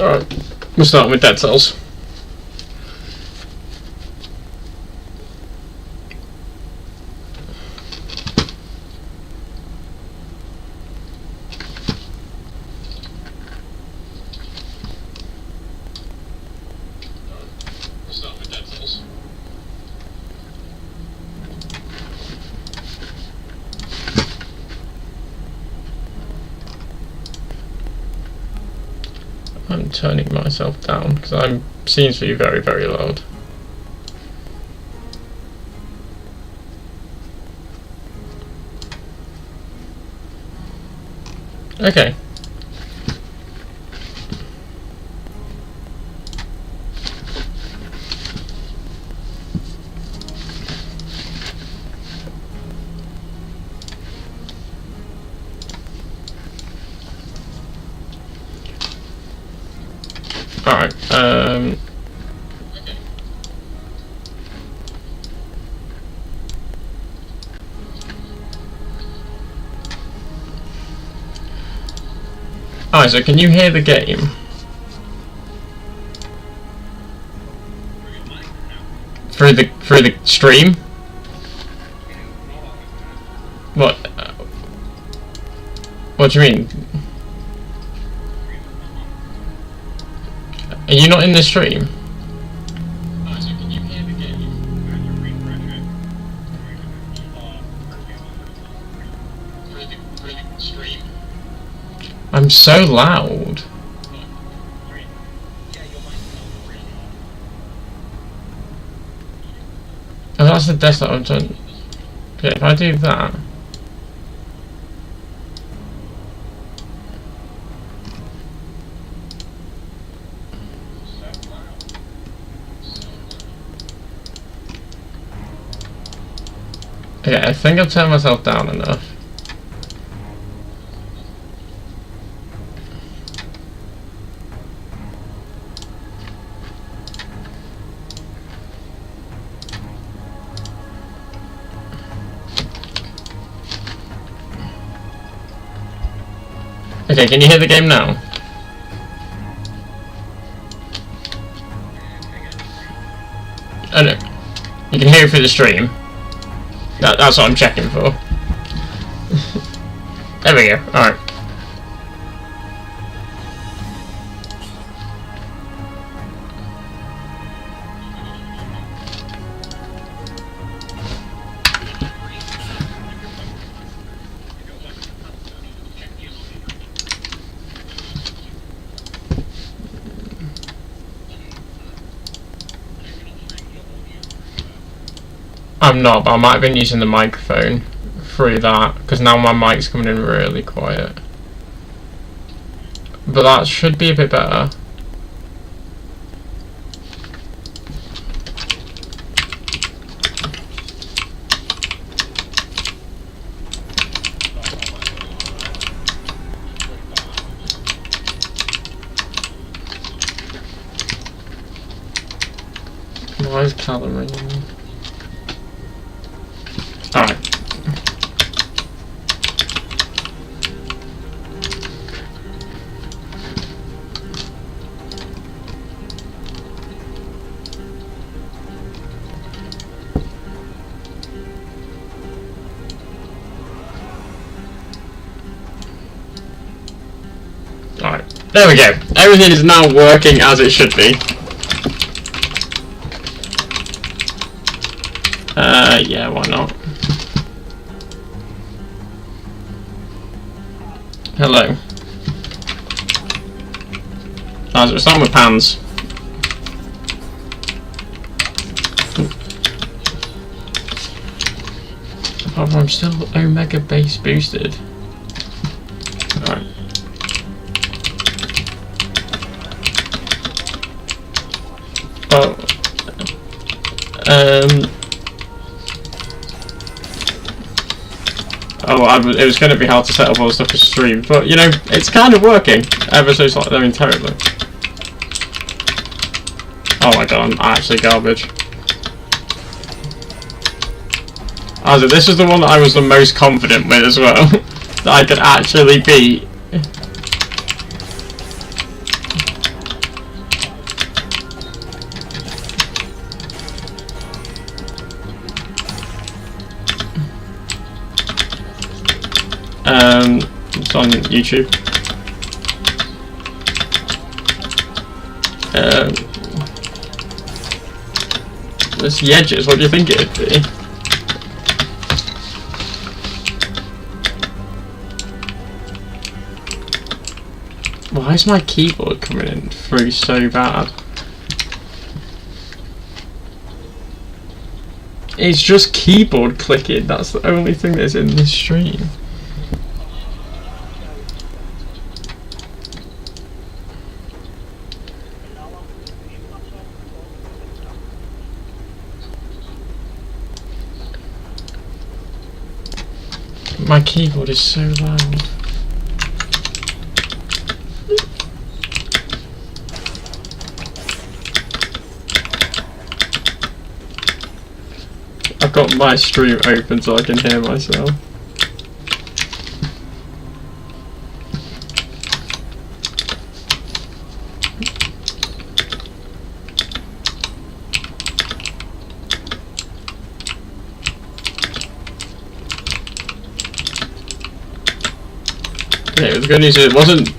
Alright, we're starting with Dead Cells. I'm turning myself down because I'm seems to be very, very loud. Okay. Alright, Alright, so can you hear the game? Through the stream? What? What do you mean? Are you not in the stream? Alright, so can you hear the game? Through the stream? I'm so loud. Oh, that's the desktop I'm trying. Okay, if I do that. Okay, I think I've turned myself down enough. Okay, can you hear the game now? Oh no, you can hear it through the stream. That's what I'm checking for. There we go, alright. I'm not, but I might have been using the microphone through that, because now my mic's coming in really quiet. But that should be a bit better. Why is Callum ringing me? Alright. Alright. There we go. Everything is now working as it should be. Yeah, why not? Hello. So we're starting with pans. However, I'm still Omega base boosted. Alright. It was going to be hard to set up all the stuff for stream, but you know, it's kind of working. Ever so slightly, I mean, terribly. Oh my god, I'm actually garbage. Also, this is the one that I was the most confident with as well, that I could actually beat. It's on YouTube. This Yedges, what do you think it'd be? Why is my keyboard coming in through so bad? It's just keyboard clicking, that's the only thing that's in this stream. My keyboard is so loud. I've got my stream open so I can hear myself. Yeah, the good news is it wasn't.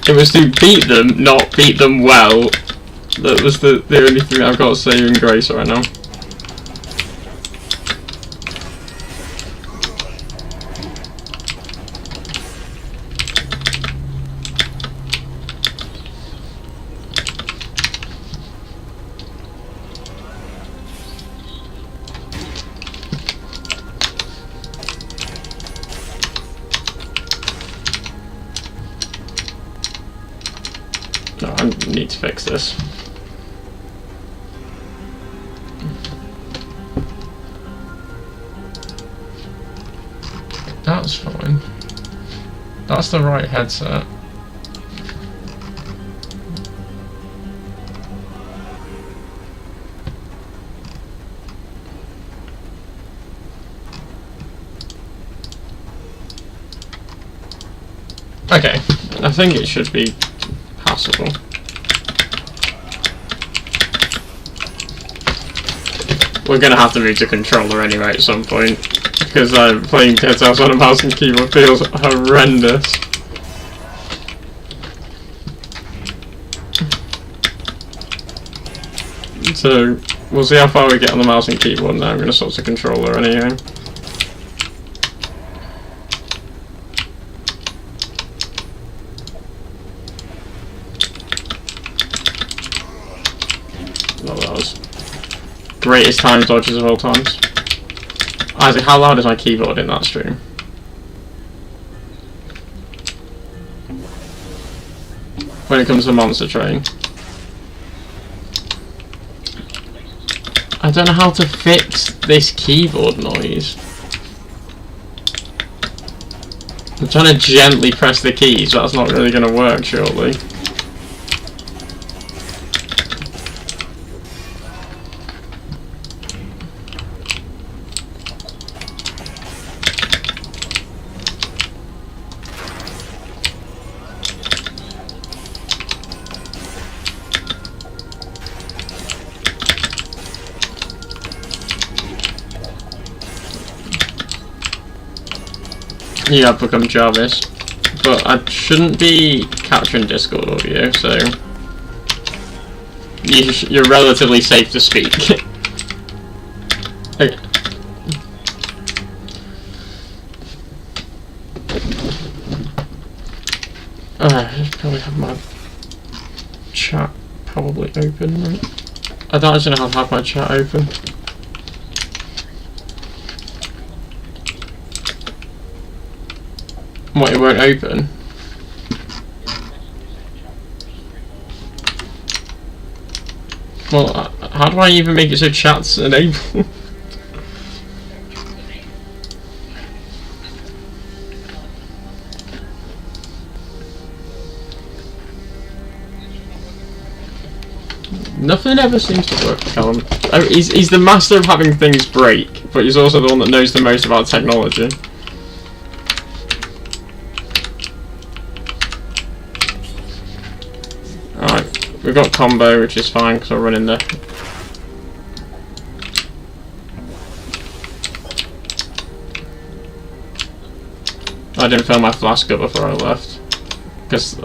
It was to beat them, not beat them well. That was the only thing I've got saving grace right now. No, I need to fix this. That's fine. That's the right headset. Okay, I think it should be passable. We're gonna have to move to controller anyway at some point, because playing Dead Cells on a mouse and keyboard feels horrendous. So, we'll see how far we get on the mouse and keyboard now. I'm gonna swap to controller anyway. Well, that was greatest time dodges of all times. Isaac, how loud is my keyboard in that stream? When it comes to Monster Train. I don't know how to fix this keyboard noise. I'm trying to gently press the keys, but that's not really going to work, surely. Yeah, I've become Jarvis, but I shouldn't be capturing Discord audio, so you're relatively safe to speak. Okay. I should probably have my chat probably open, right? I don't actually know how to have my chat open. What, it won't open? Well, how do I even make it so chat's enabled? Nothing ever seems to work, Callum. Oh, he's the master of having things break, but he's also the one that knows the most about technology. We've got combo, which is fine because we're running the. didn't fill my flask up before I left. Because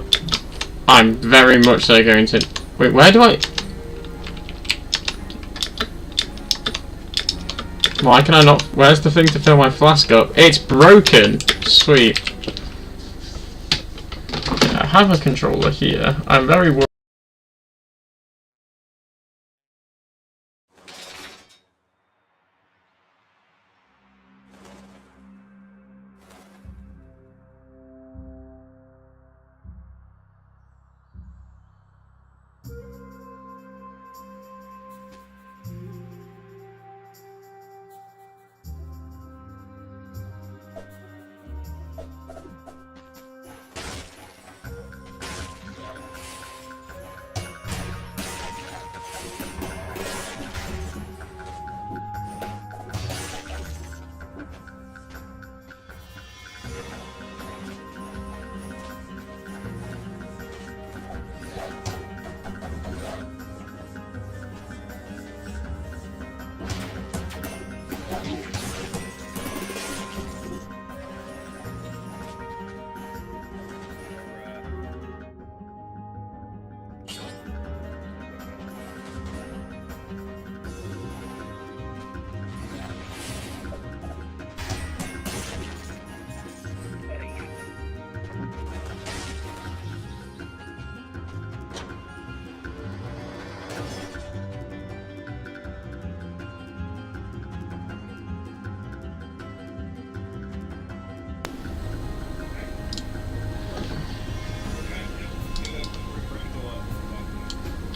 I'm very much so going to... Wait, where do I... Why can I not... Where's the thing to fill my flask up? It's broken! Sweet. I have a controller here. I'm very worried.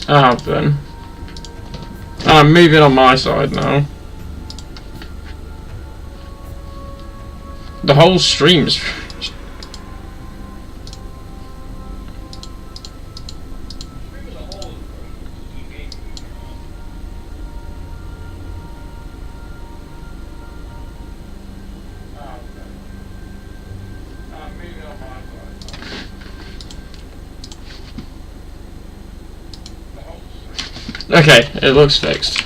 I have been. I'm moving on my side now. The whole stream's... Okay, it looks fixed.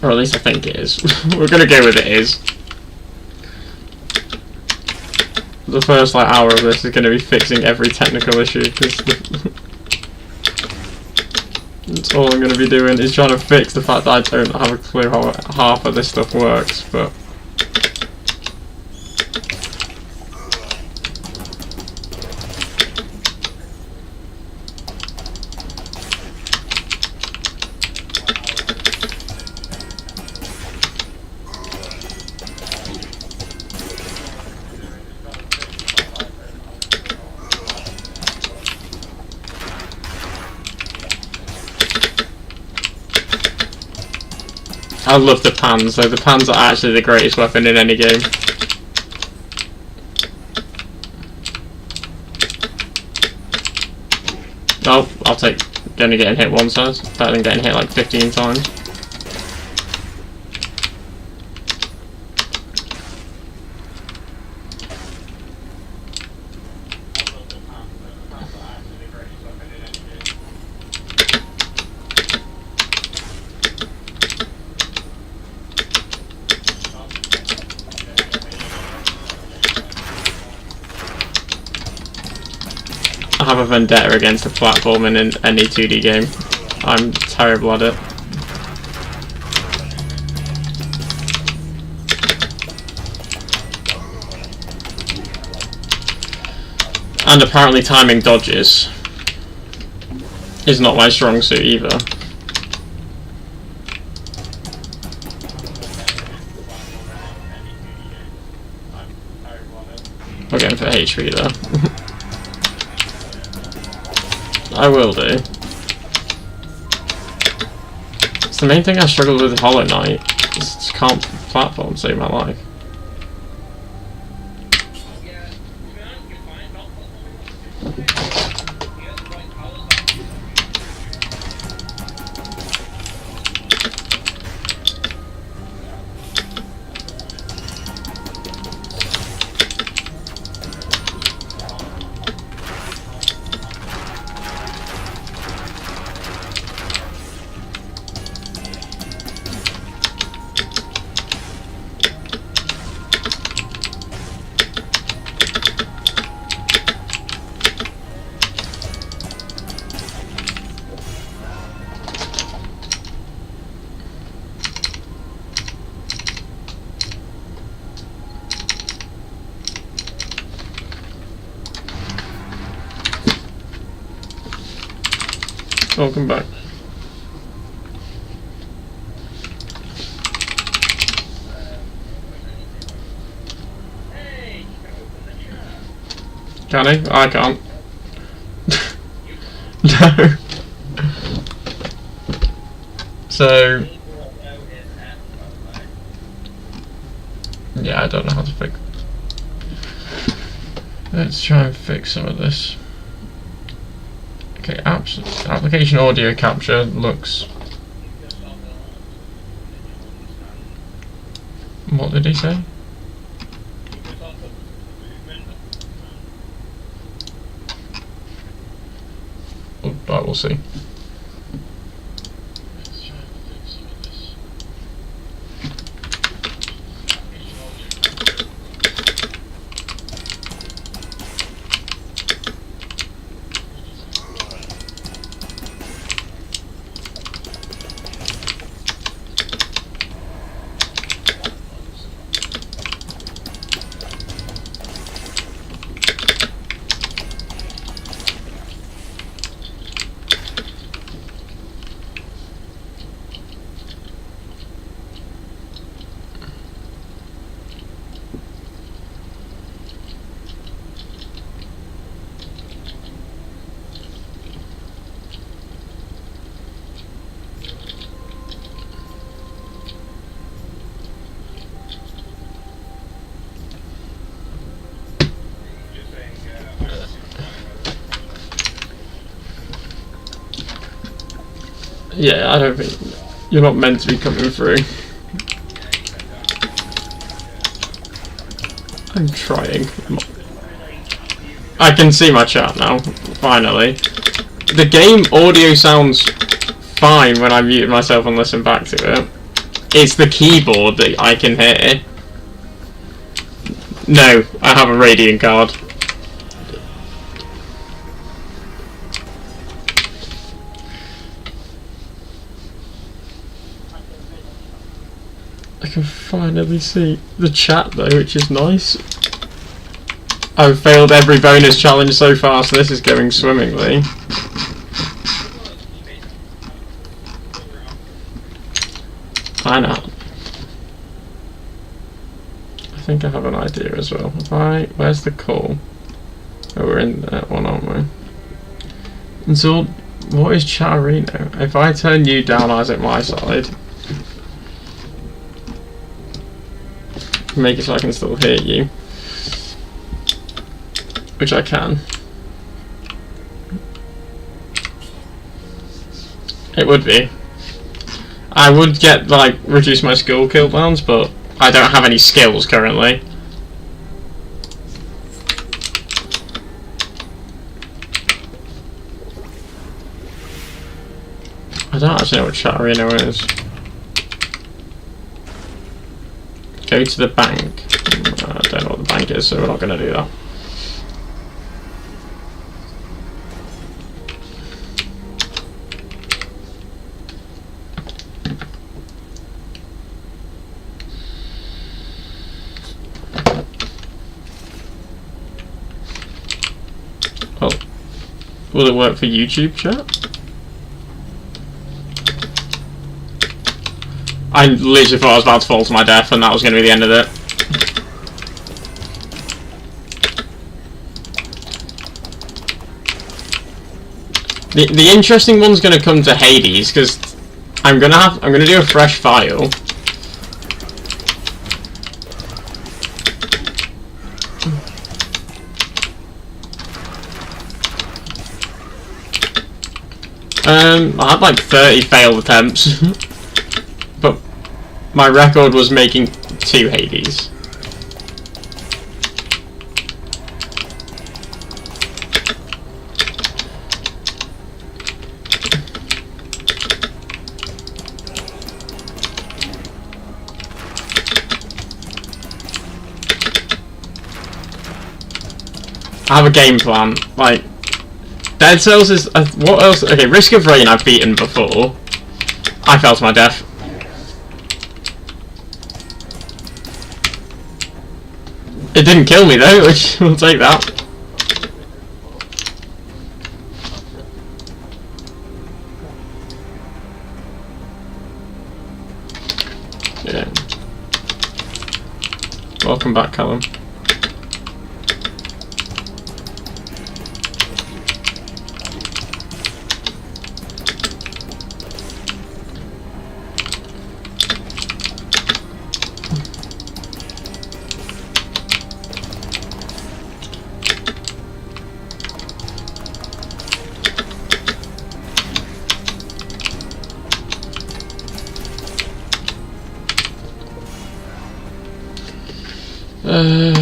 Or at least I think it is. We're gonna go with it is. The first like hour of this is gonna be fixing every technical issue, because that's all I'm gonna be doing is trying to fix the fact that I don't have a clue how half of this stuff works, but... I love the pans, though. The pans are actually the greatest weapon in any game. Oh, I'll take only getting hit once, so it's better than getting hit like 15 times. I have a vendetta against the platforming in any 2D game. I'm terrible at it. And apparently timing dodges is not my strong suit either. We're going for HP though. I will do. It's the main thing I struggle with Hollow Knight. Just can't platform save my life. Welcome back. Can he? I can't. No. So yeah, I don't know how to fix. Let's try and fix some of this. Okay, application audio capture looks. What did he say? Oh, right, we'll see. Yeah, I don't think you're not meant to be coming through. I'm trying. I can see my chat now, finally. The game audio sounds fine when I mute myself and listen back to it. It's the keyboard that I can hear. No, I have a Radiant card. I can finally see the chat though, which is nice. I've failed every bonus challenge so far, so this is going swimmingly. I know. I think I have an idea as well. Where's the call? Oh, we're in that one, aren't we? And so, what is Chatterino? If I turn you down, eyes at my side. Make it so I can still hear you, which I can. It would be. I would get like reduce my skill cooldowns, but I don't have any skills currently. I don't actually know what Chatterino is. Go to the bank. I don't know what the bank is, so we're not going to do that. Well, will it work for YouTube chat? I literally thought I was about to fall to my death and that was going to be the end of it. The interesting one's going to come to Hades because I'm going to do a fresh file. I had like 30 failed attempts. But my record was making 2 Hades. I have a game plan. Like, Dead Cells is what else? Okay, Risk of Rain I've beaten before. I fell to my death. It didn't kill me though, which we'll take that. Welcome back, Callum.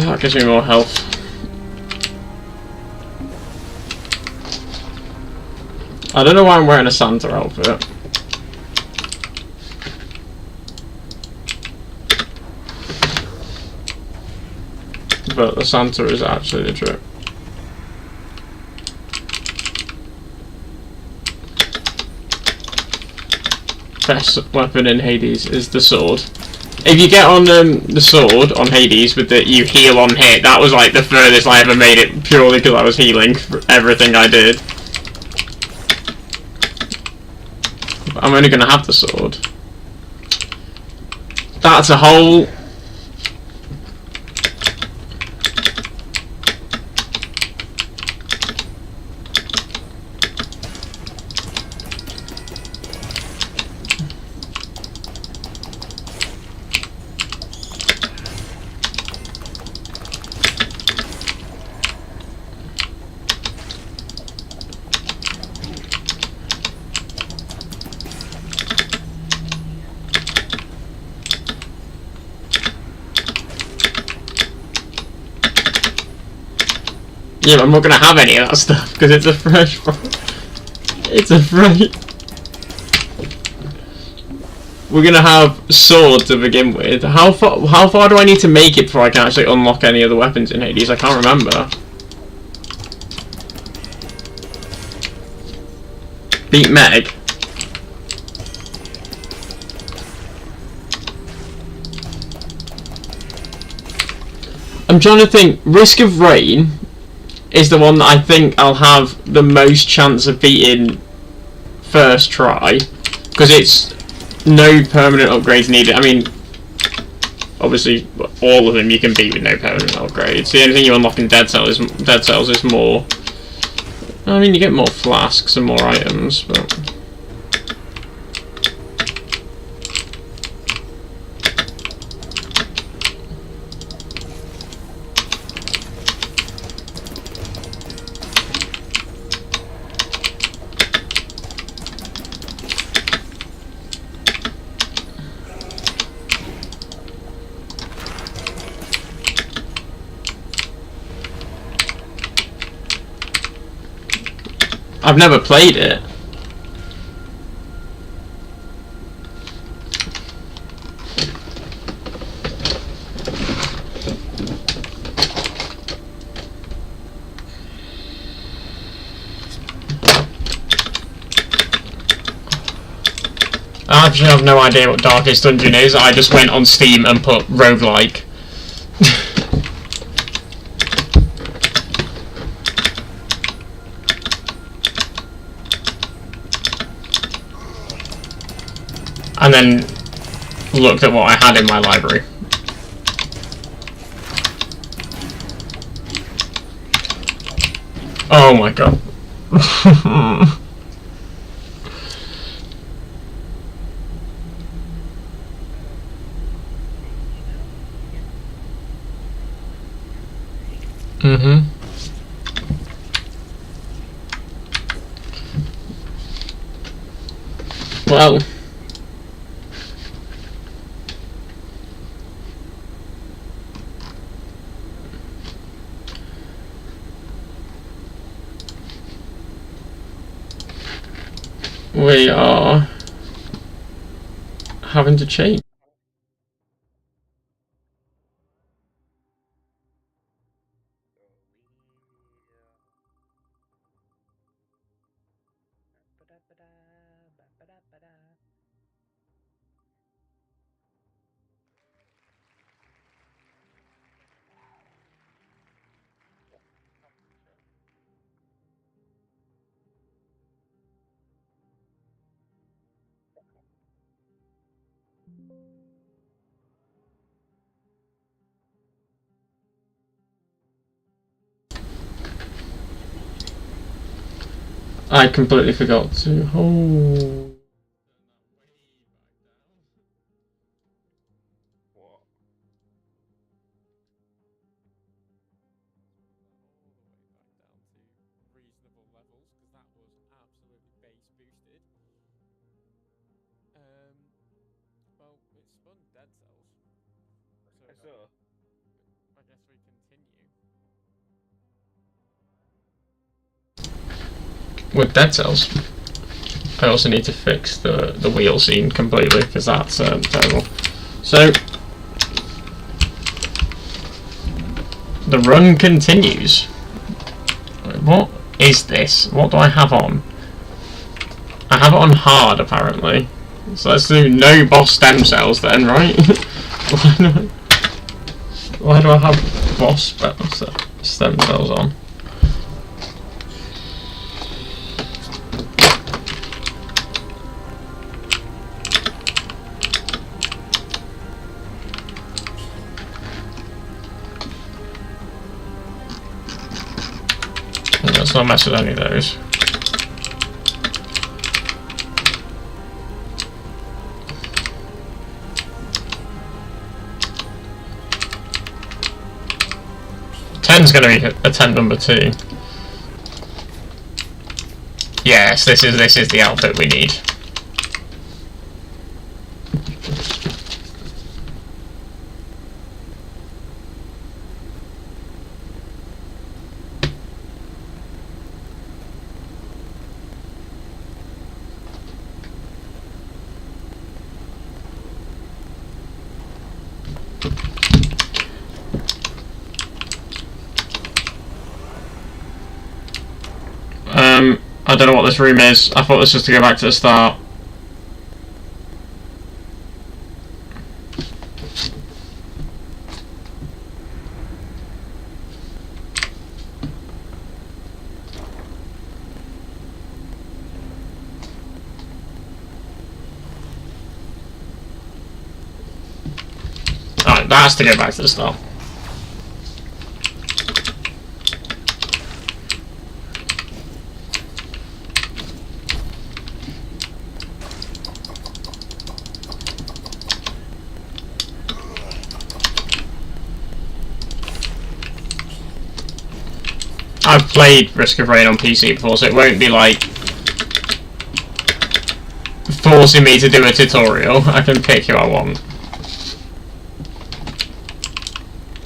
That gives me more health. I don't know why I'm wearing a Santa outfit. But the Santa is actually the trick. Best weapon in Hades is the sword. If you get on the sword on Hades with the you heal on hit, that was like the furthest I ever made it purely because I was healing for everything I did. But I'm only going to have the sword. That's a whole... Yeah, but I'm not going to have any of that stuff because it's a fresh... It's a fresh... We're going to have sword to begin with. How far do I need to make it before I can actually unlock any of the weapons in Hades? I can't remember. Beat Meg. I'm trying to think. Risk of Rain is the one that I think I'll have the most chance of beating first try, because it's no permanent upgrades needed. I mean, obviously all of them you can beat with no permanent upgrades. The only thing you unlock in Dead Cells is more. I mean, you get more flasks and more items, but. I've never played it. I actually have no idea what Darkest Dungeon is. I just went on Steam and put roguelike. And then looked at what I had in my library. Oh my god. Well. We are having to change. I completely forgot to hold. What? Reasonable levels, because that was absolutely base boosted. Well, it spun dead cells, so I saw. I guess we continue. With dead cells. I also need to fix the wheel scene completely because that's terrible. So the run continues. What is this? What do I have on? I have it on hard apparently. So let's do no boss stem cells then, right? Why do I have boss stem cells on? Let's not mess with any of those. Ten's going to be attempt number 2. Yes, this is the outfit we need. I don't know what this room is. I thought this was to go back to the start. Alright, that has to go back to the start. I've played Risk of Rain on PC before, so it won't be like forcing me to do a tutorial. I can pick who I want.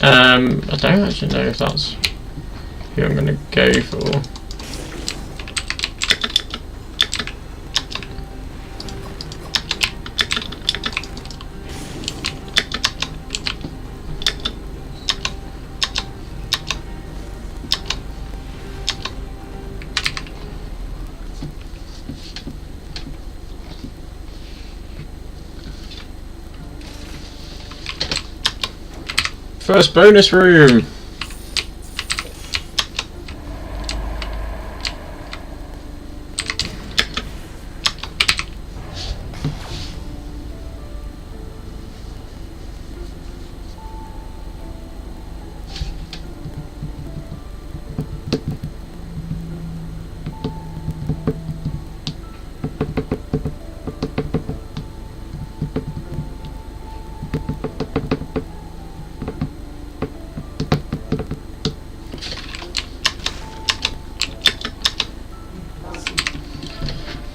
I don't actually know if that's who I'm going to go for. First bonus room!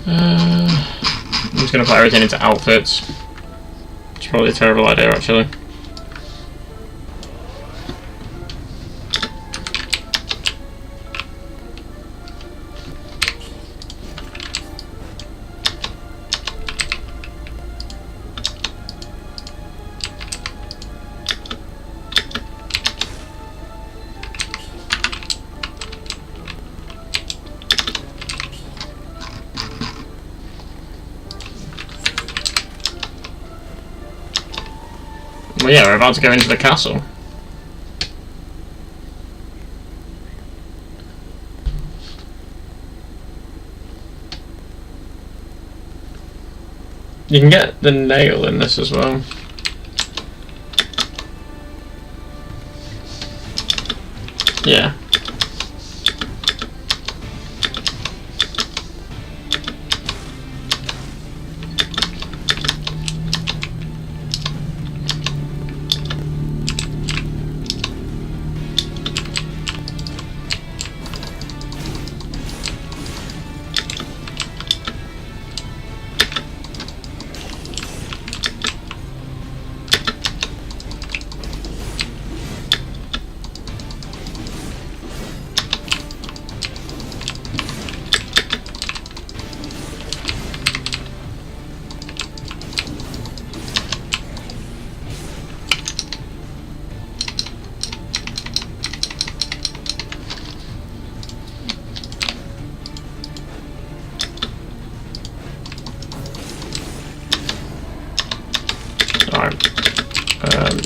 I'm just going to put everything into outfits. It's probably a terrible idea actually. Well, yeah, we're about to go into the castle. You can get the nail in this as well. Yeah.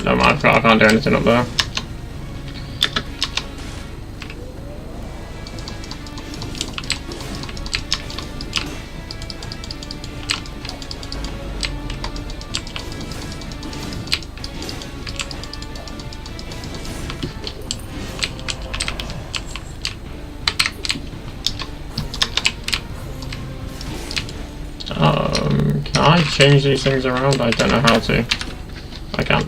No, I can't do anything up there. Can I change these things around? I don't know how to. I can't.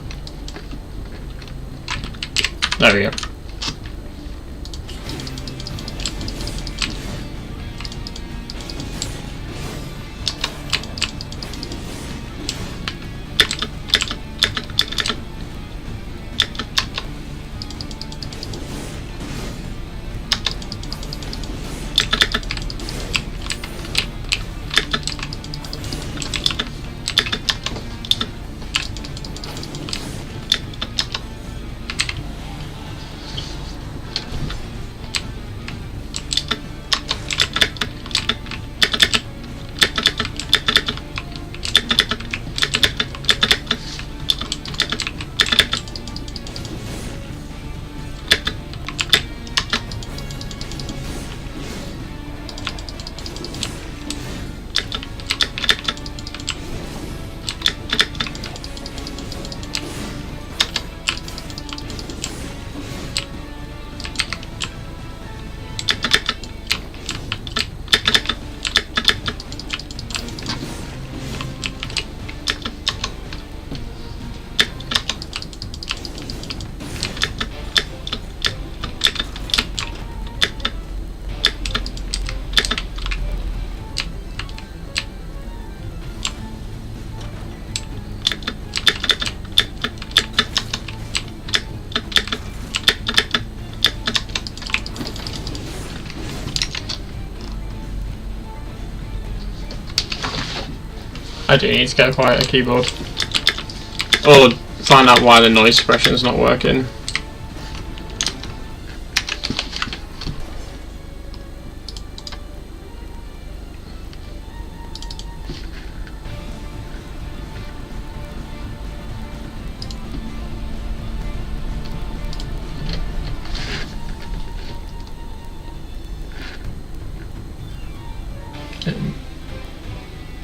There we go. I do need to get quite a keyboard. Or find out why the noise suppression is not working.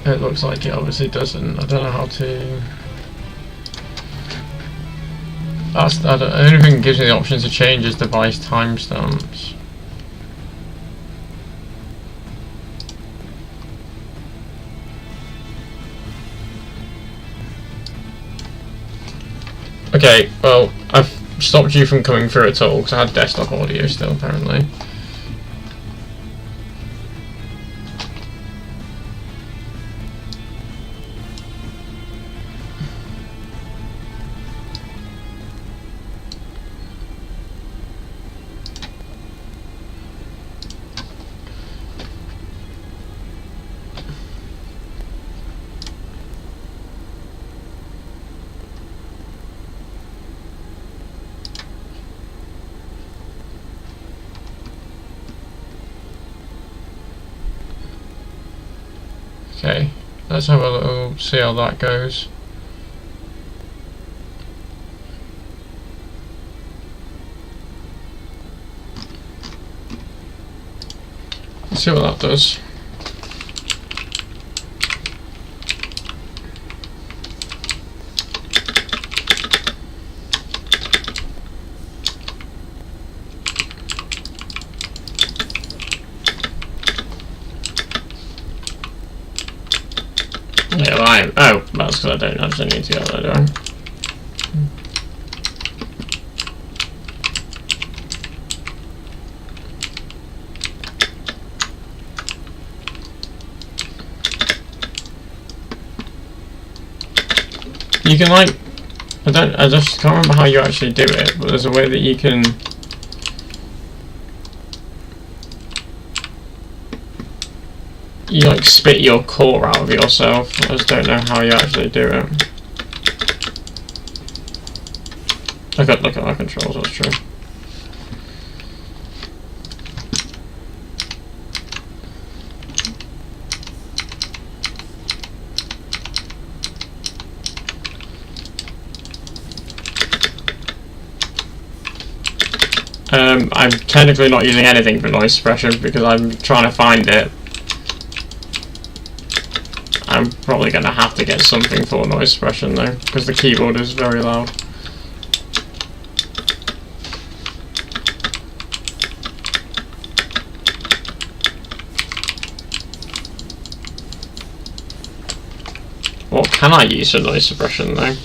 It looks like it obviously doesn't. I don't know how to. The only thing that gives me the option to change is device timestamps. Okay, well, I've stopped you from coming through at all because I had desktop audio still, apparently. Okay, let's have a little see how that goes. Let's see what that does. Yeah, well, oh, that's because I don't actually need to go there, do I? You can I just can't remember how you actually do it, but there's a way that you can. You like spit your core out of yourself. I just don't know how you actually do it. I could look at my controls, that's true. I'm technically not using anything for noise suppression because I'm trying to find it. I'm probably going to have to get something for noise suppression though, because the keyboard is very loud. What can I use for noise suppression though?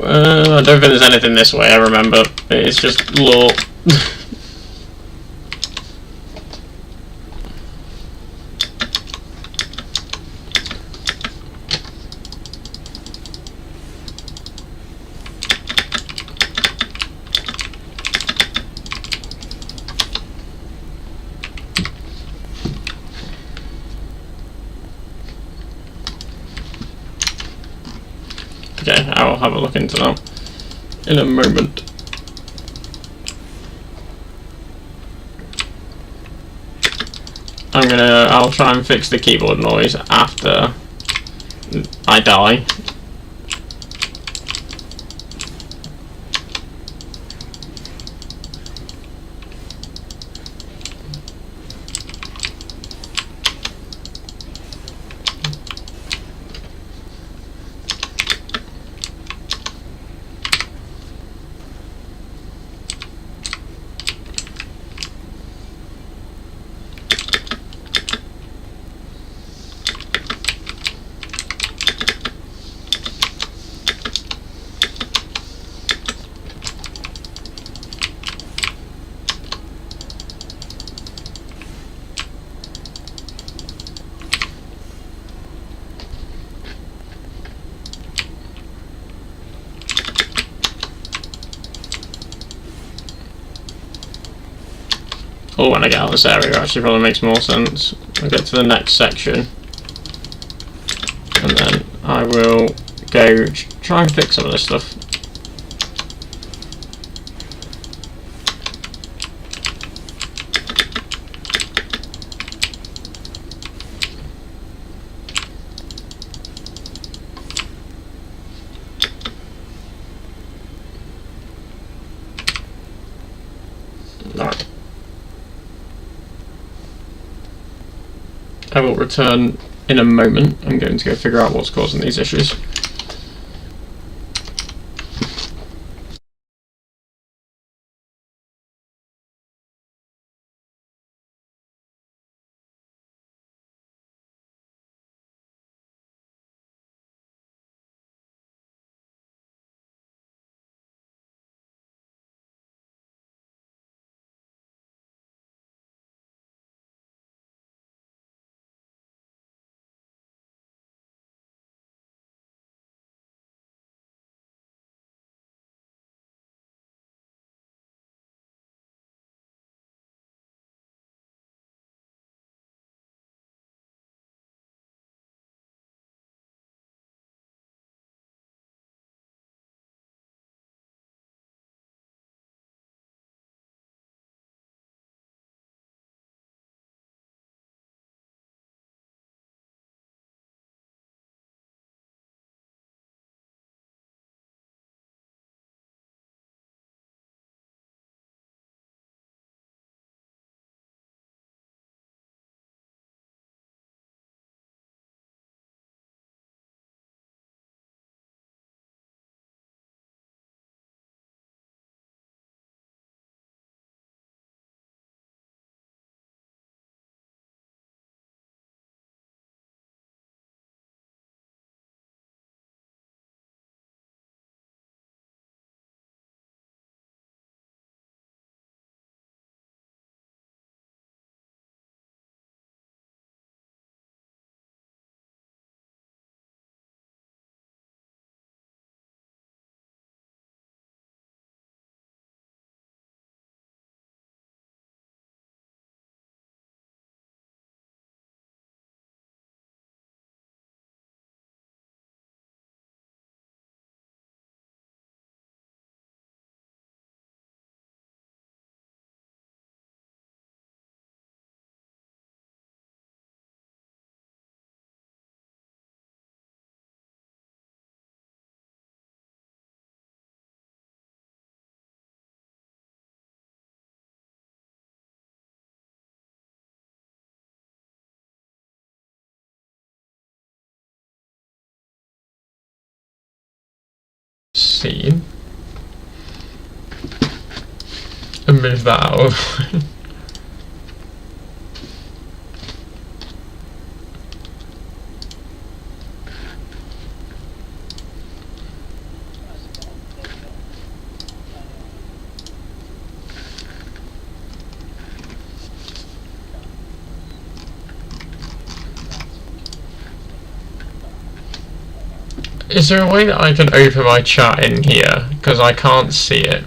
I don't think there's anything this way, I remember. It's just law. Okay, I will have a look into that in a moment. I'll try and fix the keyboard noise after I die. Oh, when I get out of this area, actually probably makes more sense. I'll get to the next section, and then I will go try and fix some of this stuff. Alright. I will return in a moment. I'm going to go figure out what's causing these issues. 14. And move that out of the way. Is there a way that I can open my chat in here? Because I can't see it.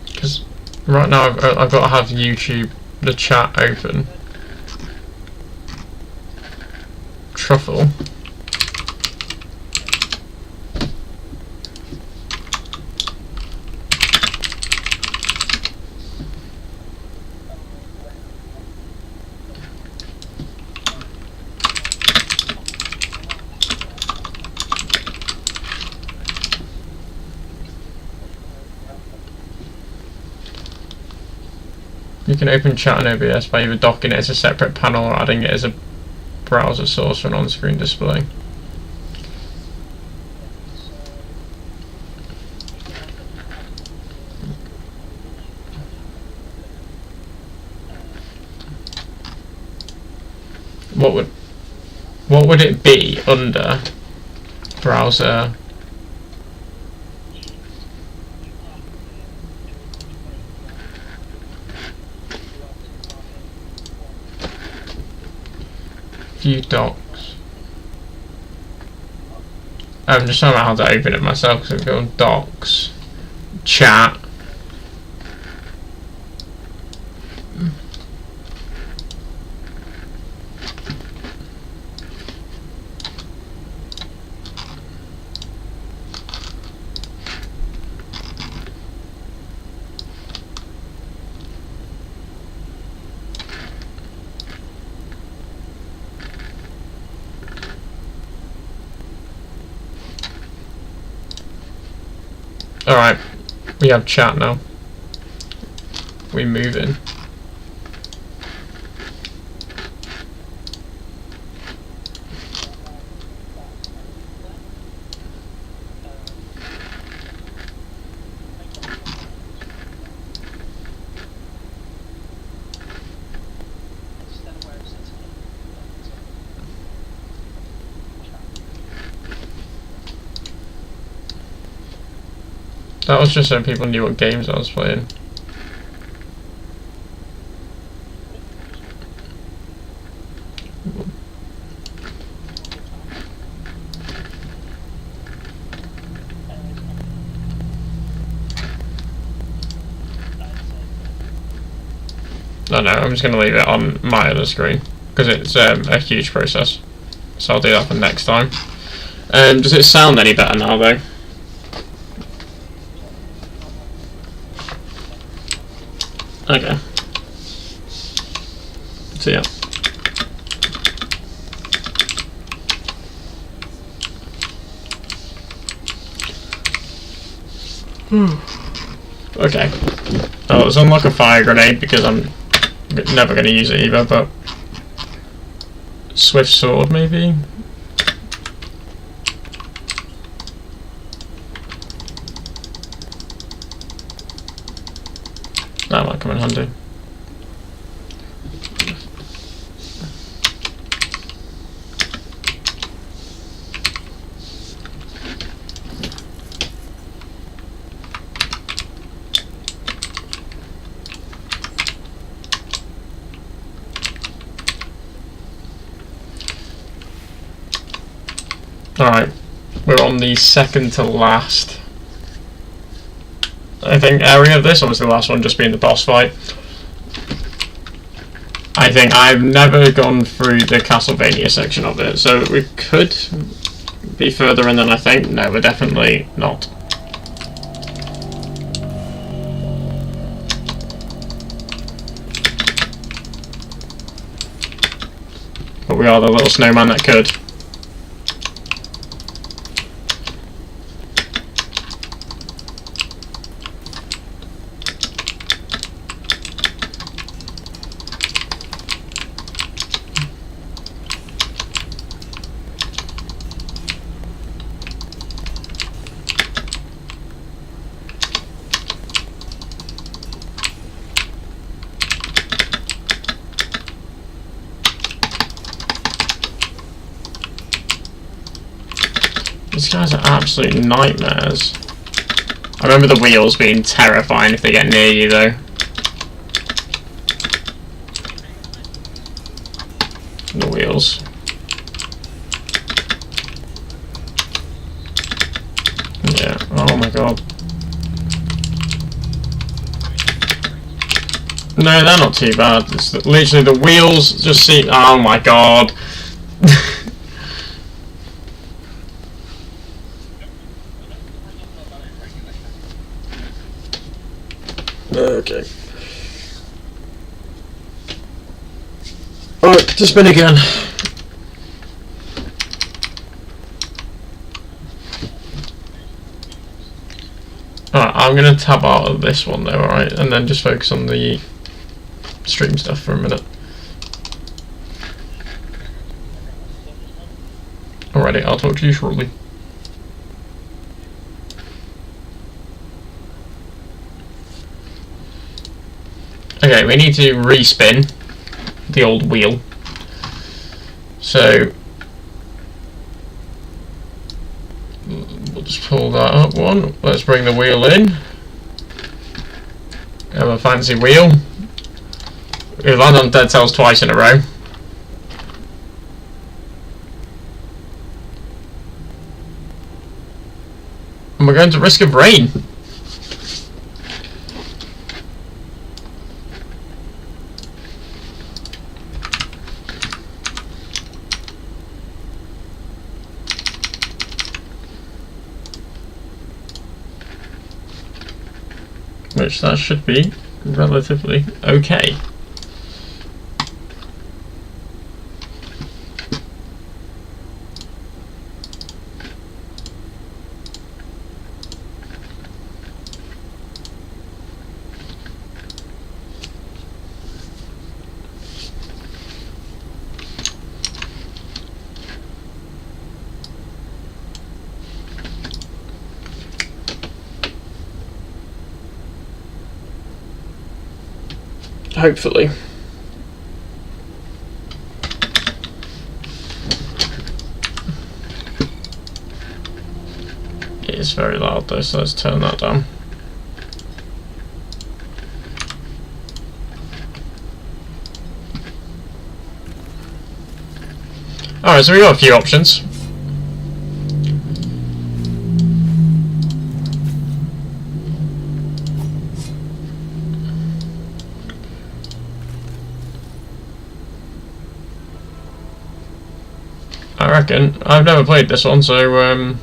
Because right now I've got to have YouTube, the chat open. Truffle. You can open chat in OBS by either docking it as a separate panel or adding it as a browser source for an on-screen display. What would it be under browser? View docs. I'm just trying to how to open it myself, because we go on docs, chat. Alright, we have chat now. We move in. That was just so people knew what games I was playing. No, I'm just going to leave it on my other screen because it's a huge process. So I'll do that for next time. Does it sound any better now though? Okay. So yeah. Okay. Oh, let's unlock a fire grenade because I'm never going to use it either, but swift sword maybe? That might come in handy. Alright, we're on the second to last, I think, area of this, or was the last one just being the boss fight? I think I've never gone through the Castlevania section of it, so we could be further in than I think. No, we're definitely not. But we are the little snowman that could. These guys are absolute nightmares. I remember the wheels being terrifying if they get near you though. The wheels. Yeah, oh my god. No, they're not too bad. It's literally the wheels just seem... Oh my god. Okay. Alright, to spin again. Alright, I'm gonna tab out of this one though, alright, and then just focus on the stream stuff for a minute. Alrighty, I'll talk to you shortly. Okay, we need to respin the old wheel. So we'll just pull that up one. Let's bring the wheel in. Have a fancy wheel. We land on dead cells twice in a row. And we're going to risk of rain. Which that should be relatively okay. Hopefully. It is very loud though, so let's turn that down. Alright, so we got a few options. I reckon. I've never played this one, so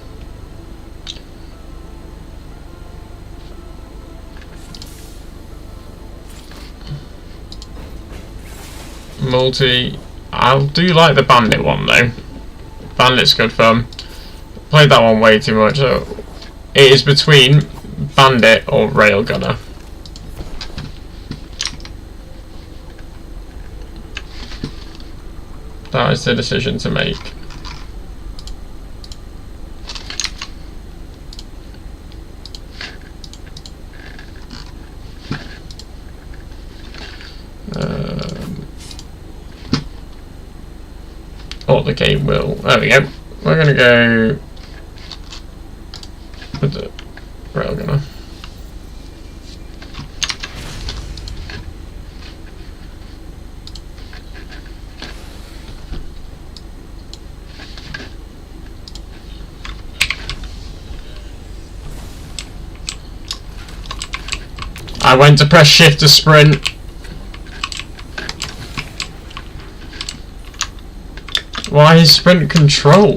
multi. I do like the bandit one though. Bandit's good fun. Played that one way too much, so it is between bandit or railgunner. That is the decision to make. Or the game will. There we go. We're gonna go with the railgunner. I went to press shift to sprint. Why is sprint control?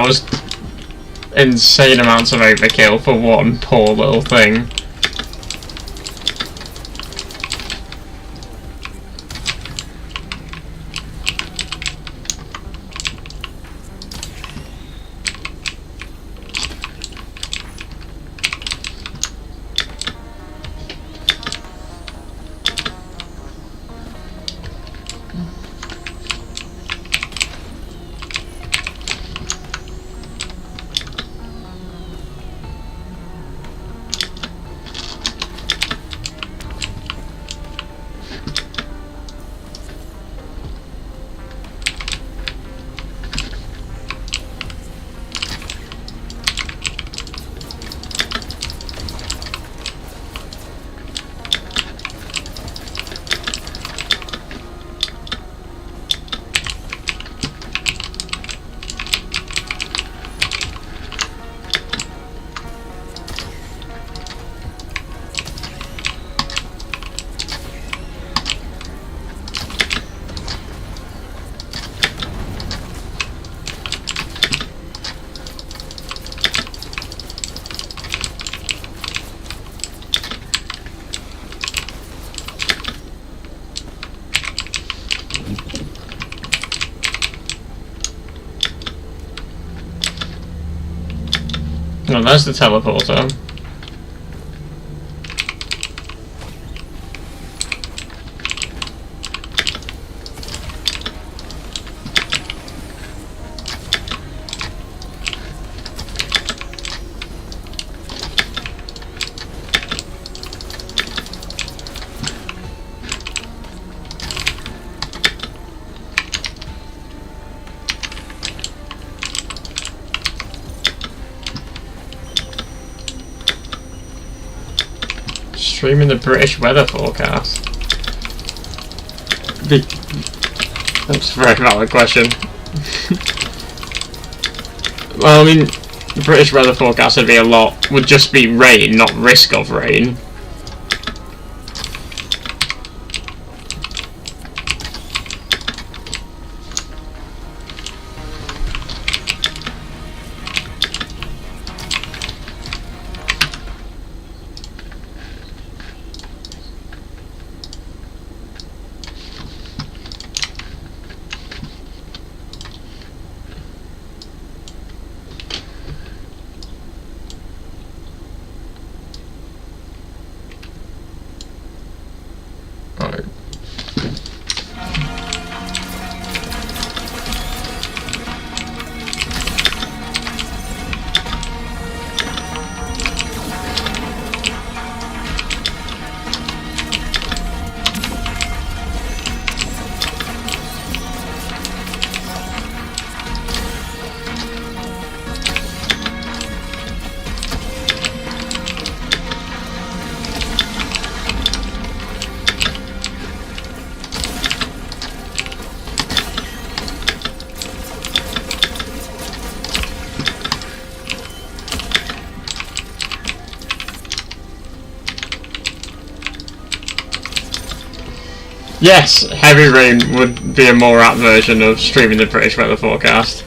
that was insane amounts of overkill for one poor little thing. Oh, there's the teleporter. Streaming the British weather forecast. That's a very valid question. Well, I mean, the British weather forecast would just be rain, not risk of rain. Yes, heavy rain would be a more apt version of streaming the British weather forecast.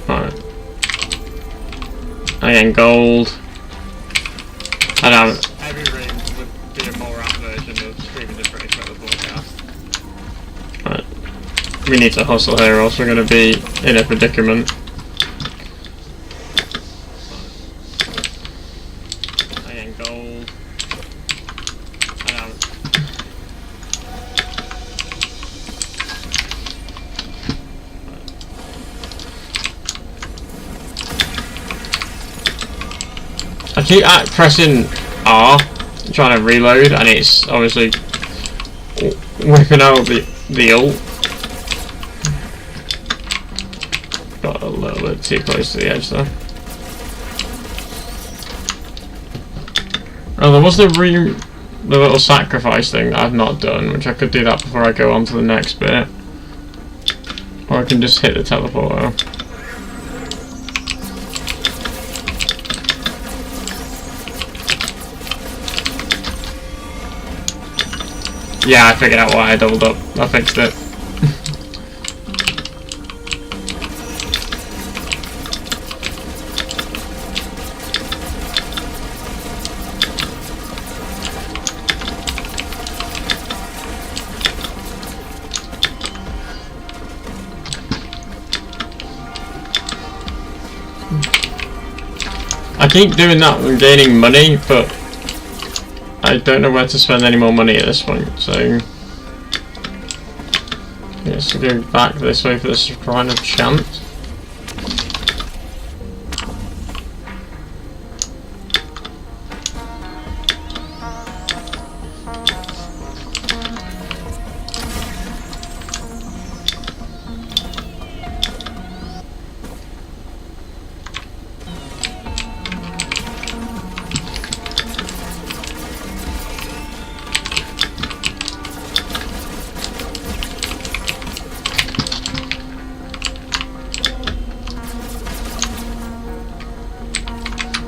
Right. Again, gold. And heavy rain would be a more apt version of streaming the British weather forecast. Right. We need to hustle here, or else we're going to be in a predicament. Gold. I keep pressing R, trying to reload, and it's obviously whipping out the ult. Got a little bit too close to the edge there. Oh, there was the little sacrifice thing that I've not done, which I could do that before I go on to the next bit. Or I can just hit the teleporter. Yeah, I figured out why I doubled up. I fixed it. I keep doing that and gaining money, but I don't know where to spend any more money at this point, so let's go back this way for this Shrine of Chance.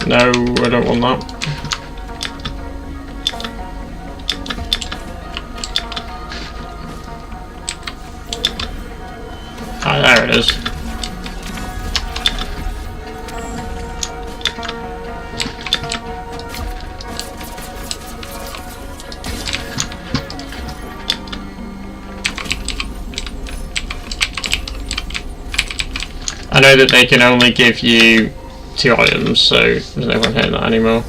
No, I don't want that. Ah, there it is. I know that they can only give you 2 items, so there's no one hitting that anymore.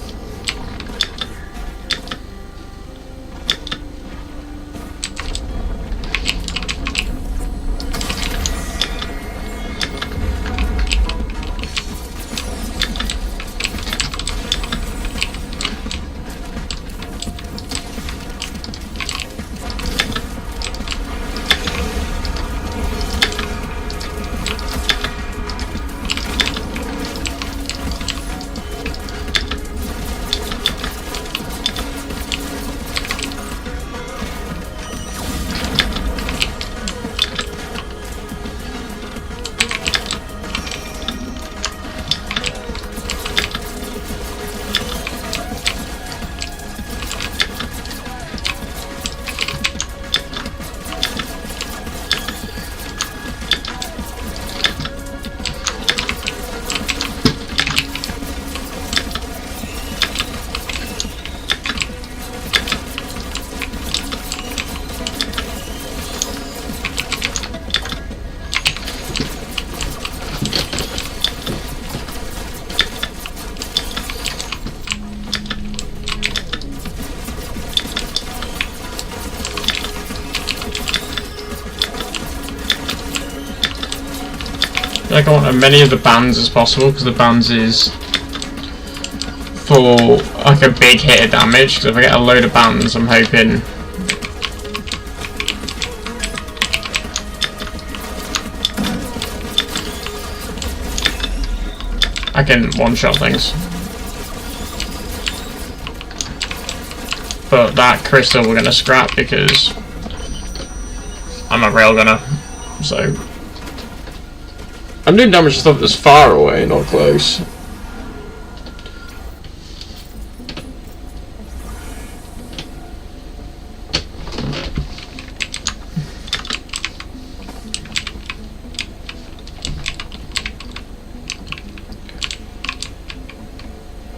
I want as many of the bands as possible, because the bands is for like a big hit of damage, because if I get a load of bands I'm hoping I can one-shot things. But that crystal we're going to scrap because I'm a railgunner, so I'm doing damage to stuff that's far away, not close.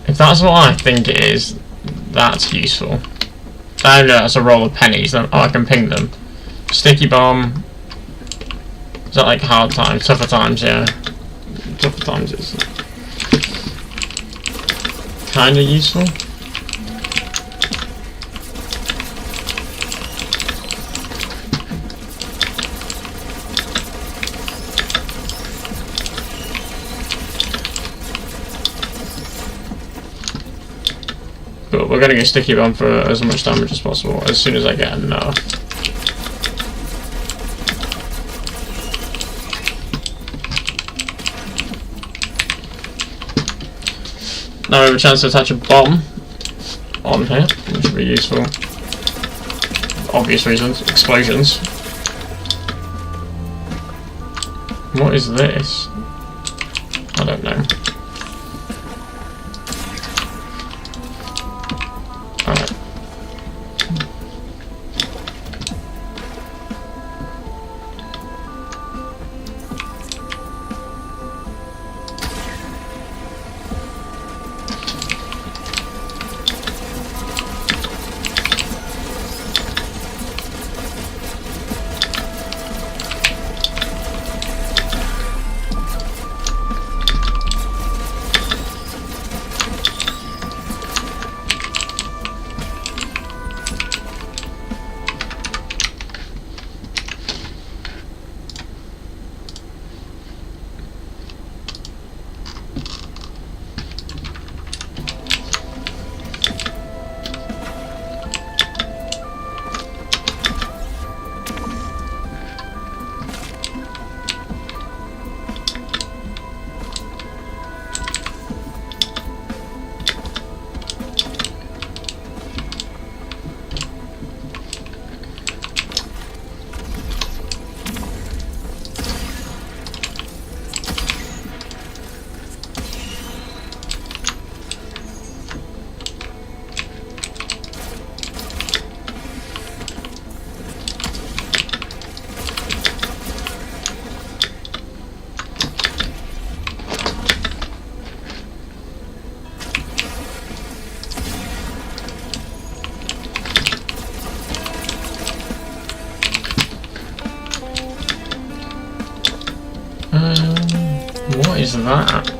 If that's what I think it is, that's useful. I know that's a roll of pennies, then I can ping them. Sticky bomb. Is that like hard times? Tougher times, yeah. Tougher times is kinda useful. But we're gonna get sticky bomb for as much damage as possible as soon as I get enough. Now we have a chance to attach a bomb on here, which will be useful. Obvious reasons. Explosions. What is this? I don't know. Alright. What is that?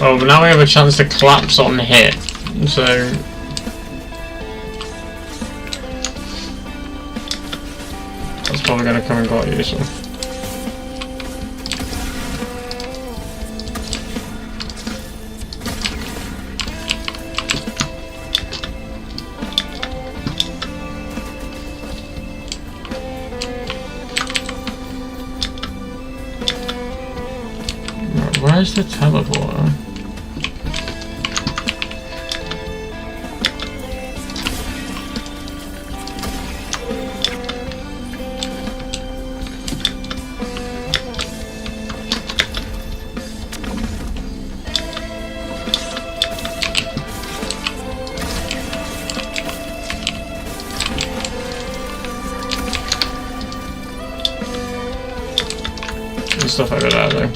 Oh, but now we have a chance to collapse on hit, so... That's probably going to come in quite useful. Right, where's the teleporter? There's stuff over there though.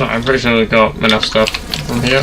No, I'm pretty sure we've got enough stuff from here.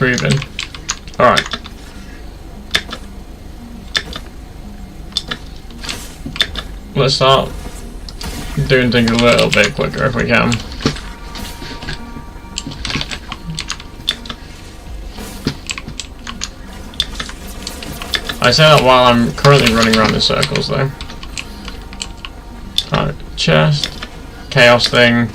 moving. Alright. Let's start doing things a little bit quicker if we can. I say that while I'm currently running around in circles though. Alright, chest, chaos thing.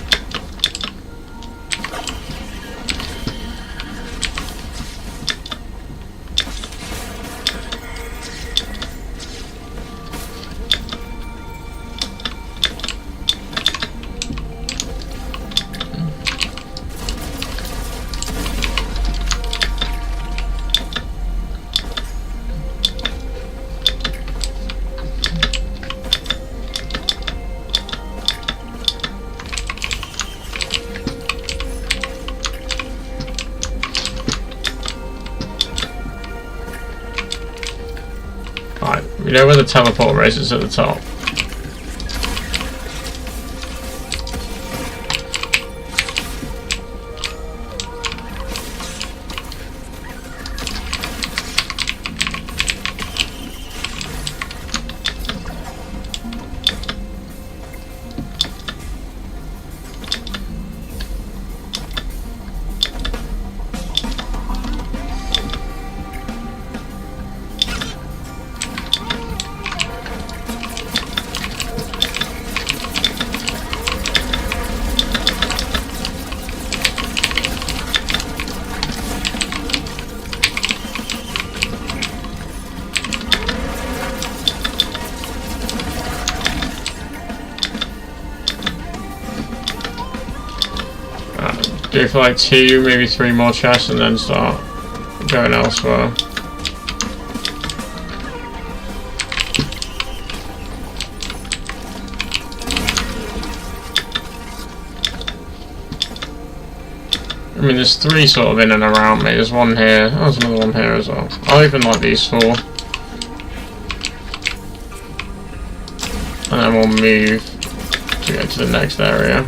You know where the teleport race is at the top? Do for like 2, maybe 3 more chests and then start going elsewhere. I mean, there's 3 sort of in and around me. There's one here. Oh, there's another one here as well. I'll open like these 4. And then we'll move to get to the next area.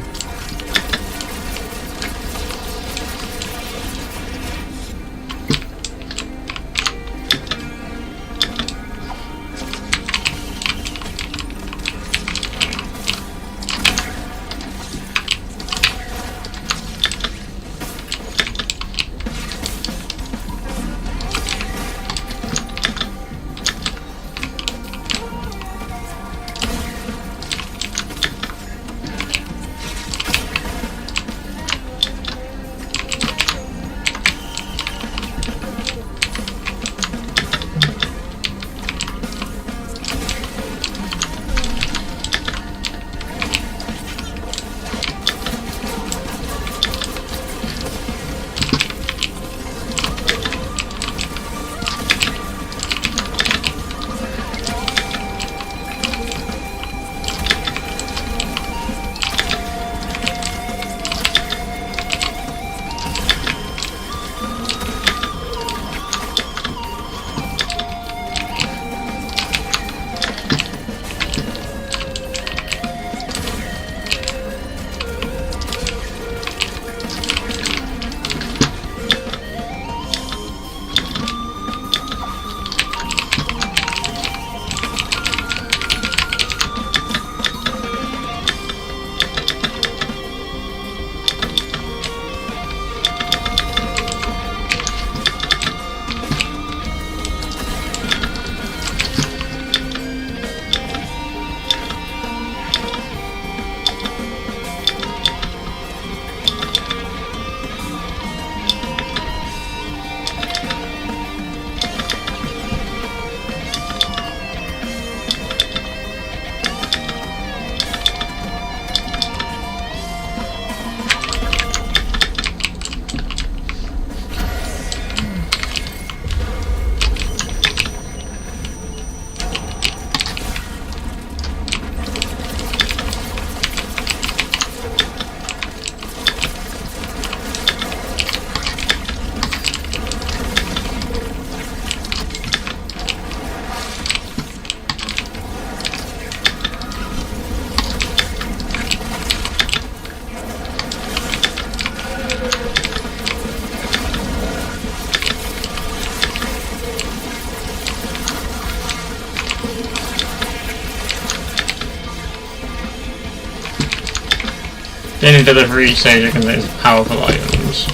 Daily delivery stage contains powerful items.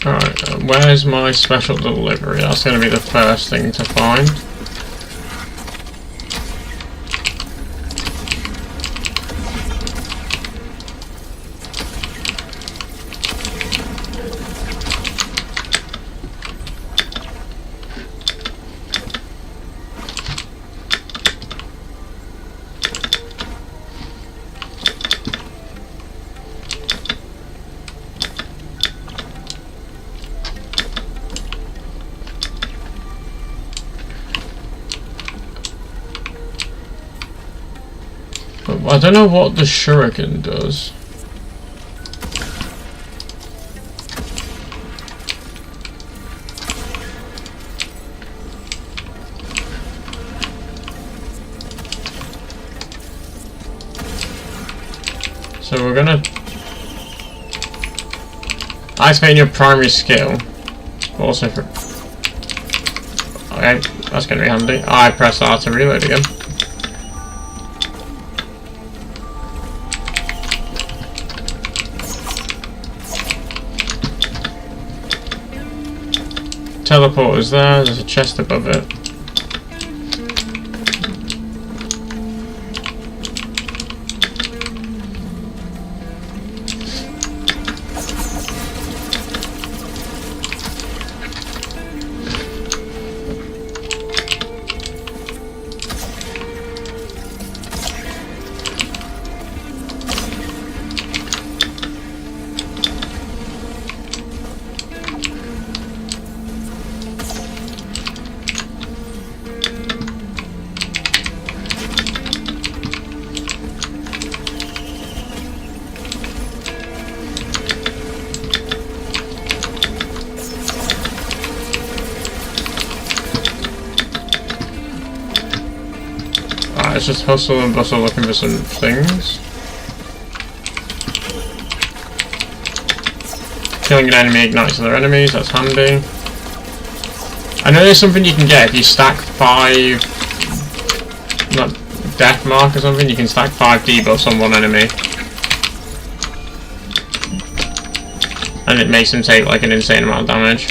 Alright, where's my special delivery? That's going to be the first thing to find. I don't know what the shuriken does. So we're gonna activate your primary skill. Also for okay, that's gonna be handy. I press R to reload again. Teleport is there, there's a chest above it. Let's just hustle and bustle looking for some things. Killing an enemy ignites other enemies, that's handy. I know there's something you can get if you stack 5... not death mark or something, you can stack 5 debuffs on one enemy. And it makes them take like an insane amount of damage.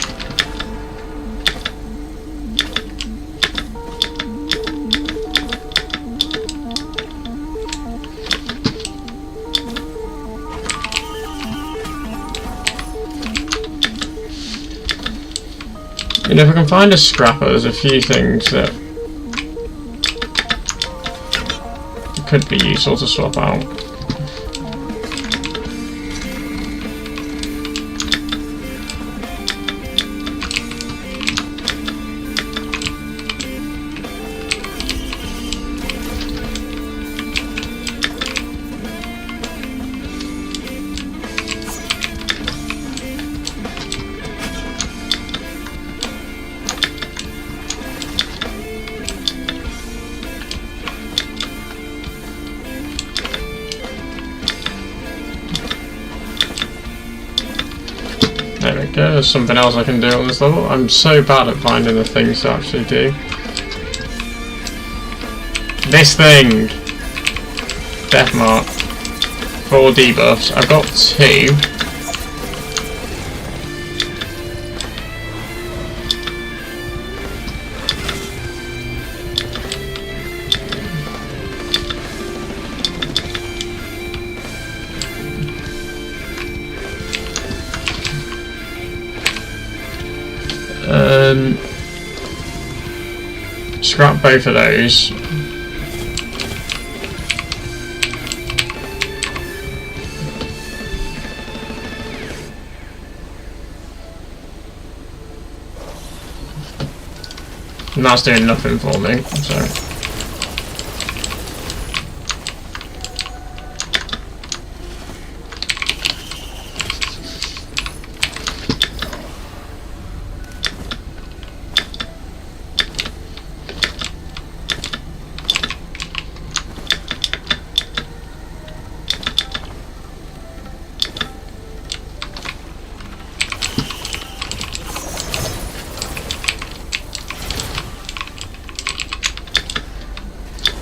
You know, if I can find a scrapper, there's a few things that could be useful to swap out. There we go, there's something else I can do on this level. I'm so bad at finding the things to actually do. This thing! Death mark. 4 debuffs. I've got 2. Scrap both of those. And that's doing nothing for me, so.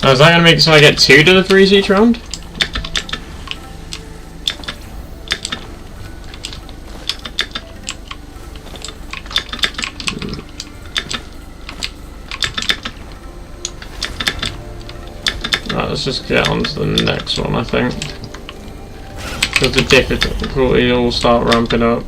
Now, is that going to make it so I get 2 deliveries each round? Right, let's just get on to the next one, I think. Because the difficulty will start ramping up.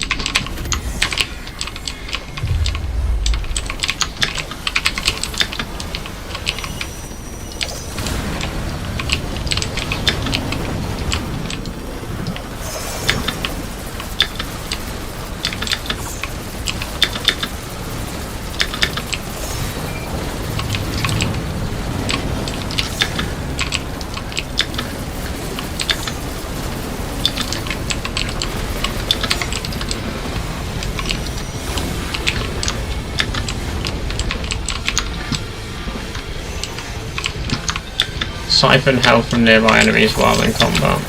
Siphon health from nearby enemies while in combat.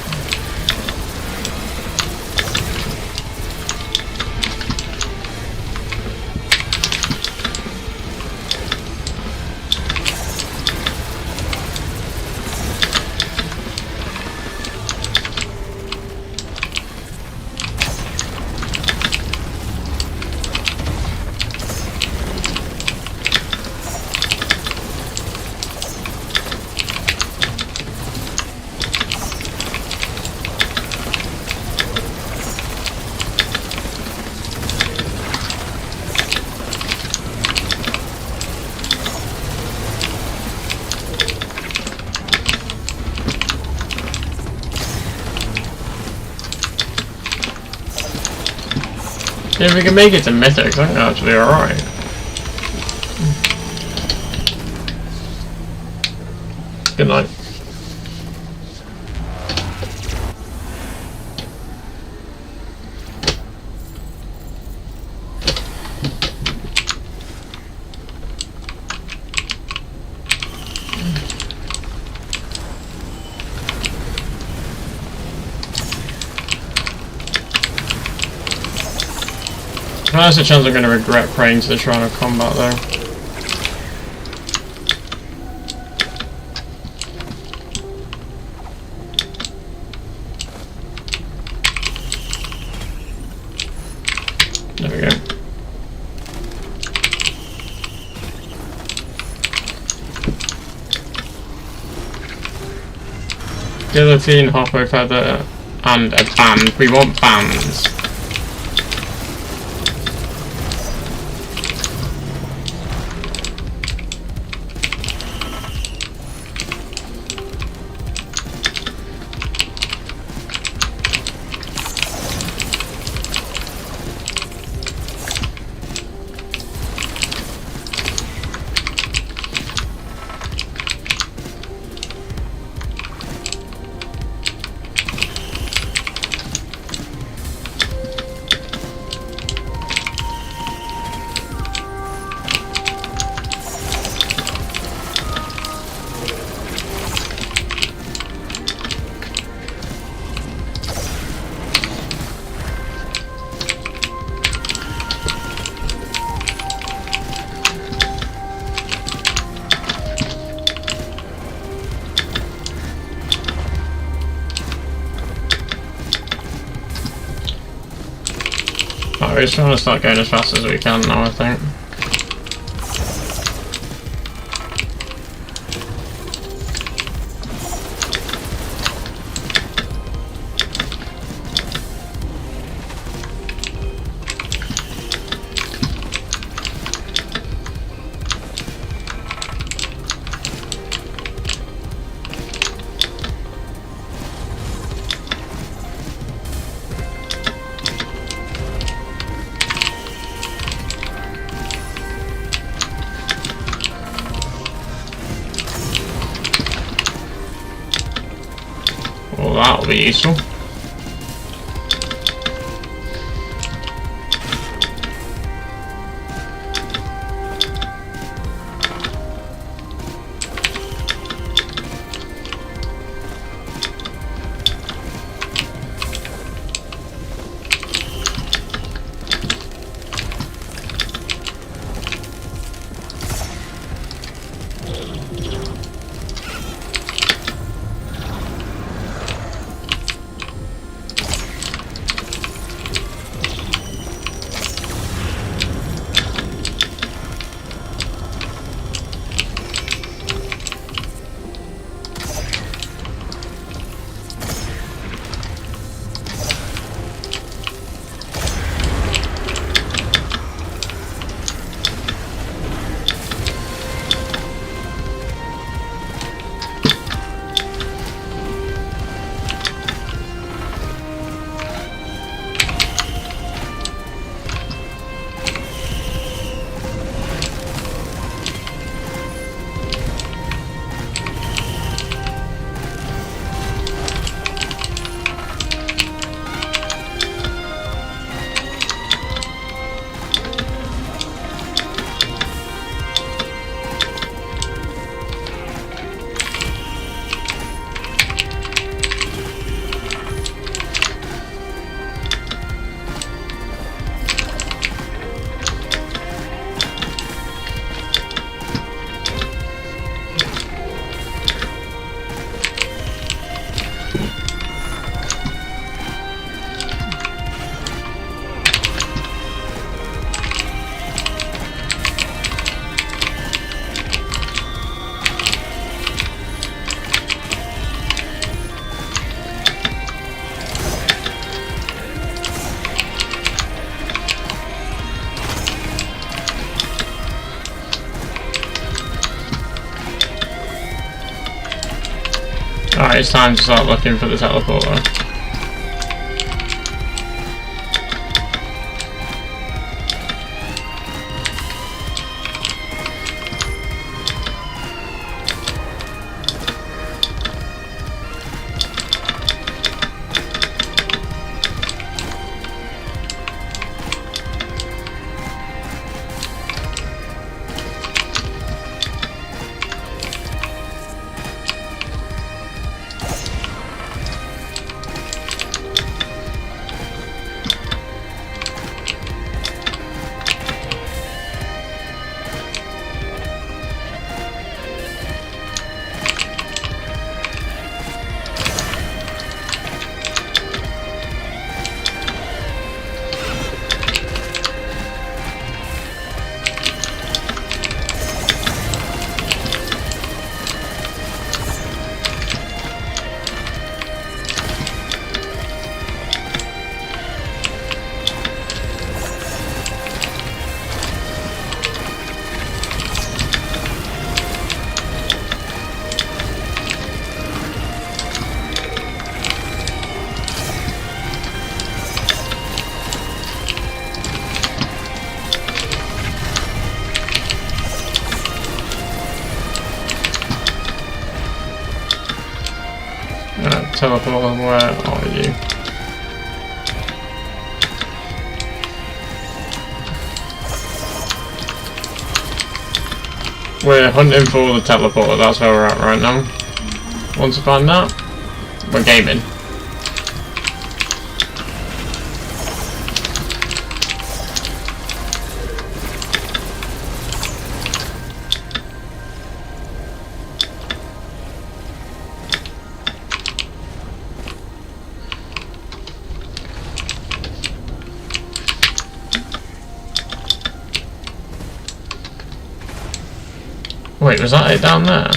If we can make it to mythics, I think that's actually alright. Good night. There's a chance I'm going to regret praying to the Shrine of Combat though. There we go. Guillotine, Hoppo Feather, and a band. We want bands. We're just trying to start going as fast as we can now, I think. Well, that'll be useful. Alright, it's time to start looking for the teleporter. Teleporter, where are you? We're hunting for the teleporter, that's where we're at right now. Once I find that, we're gaming. Wait, was that it down there?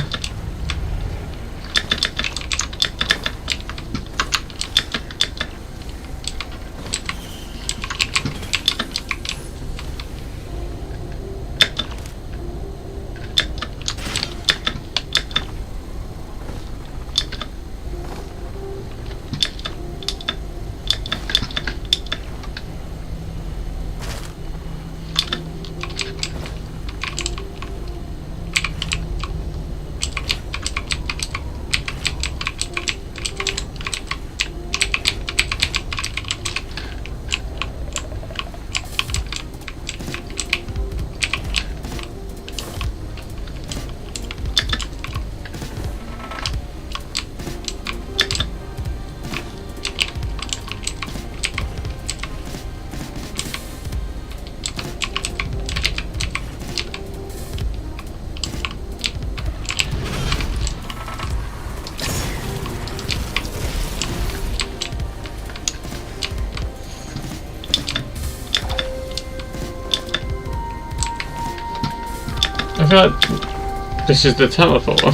feel like this is the teleporter.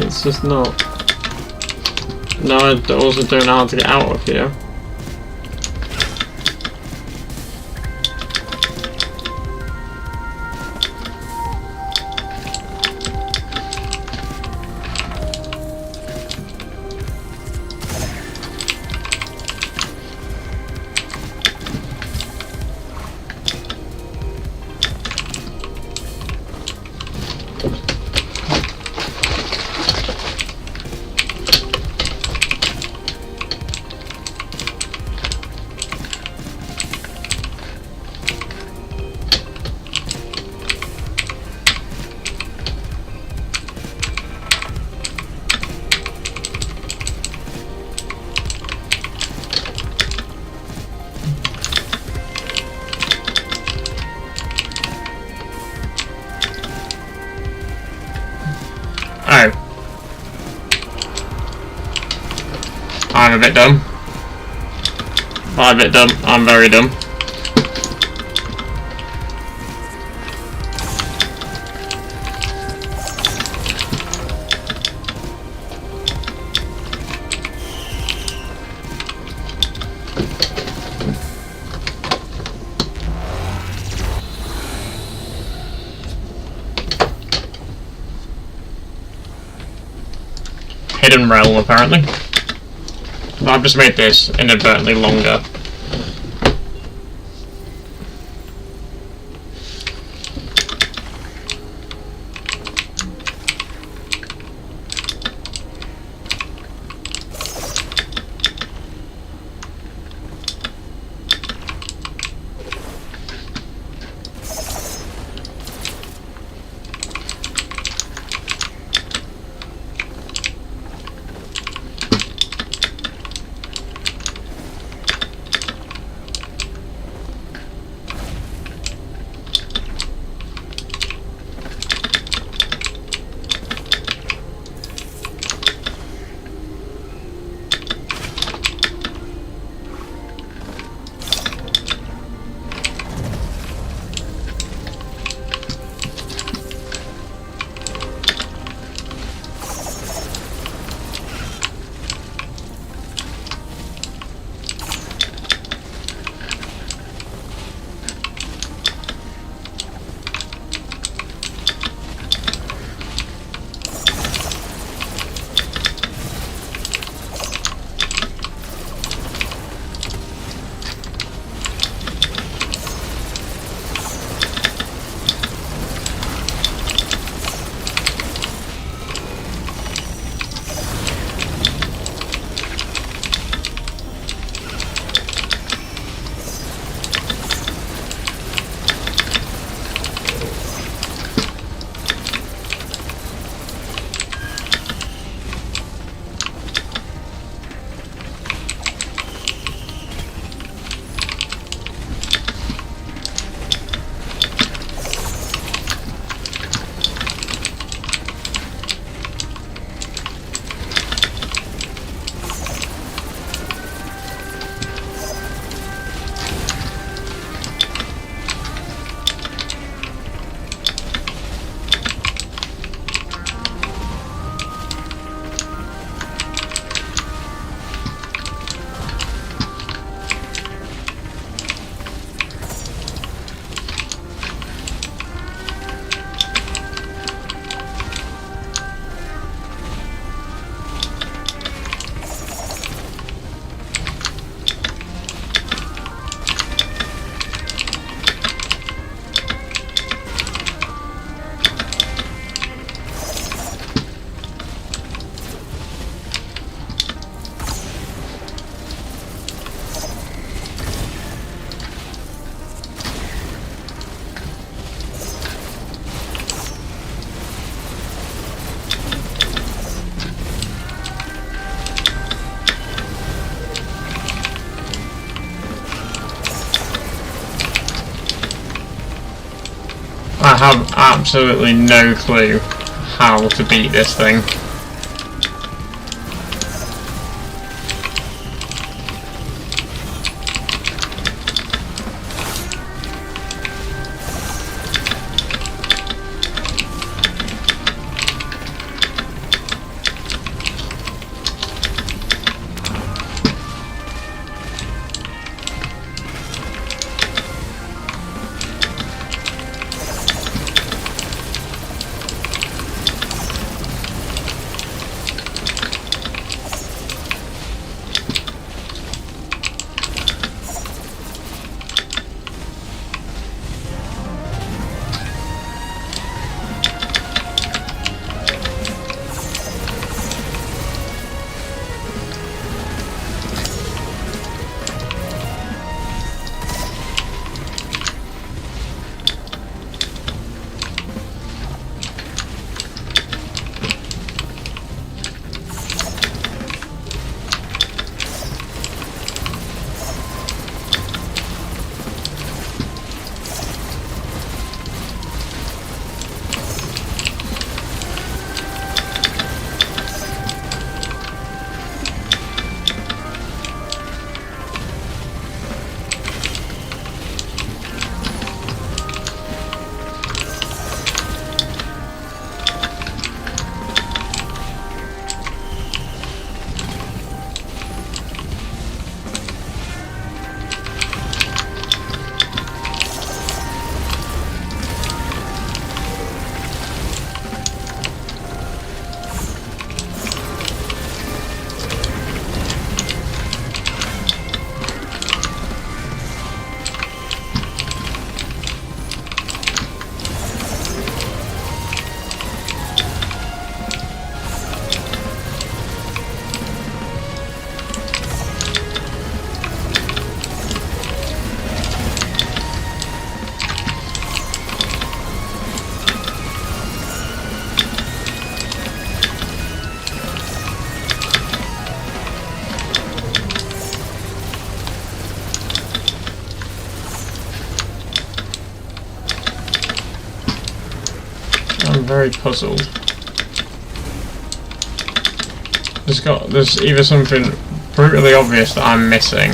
It's just not. No, I also don't know how to get out of here. Oh. I'm a bit dumb. I'm a bit dumb. I'm very dumb. Hidden realm, apparently. I've just made this inadvertently longer. I have absolutely no clue how to beat this thing. very puzzled. There's either something brutally obvious that I'm missing.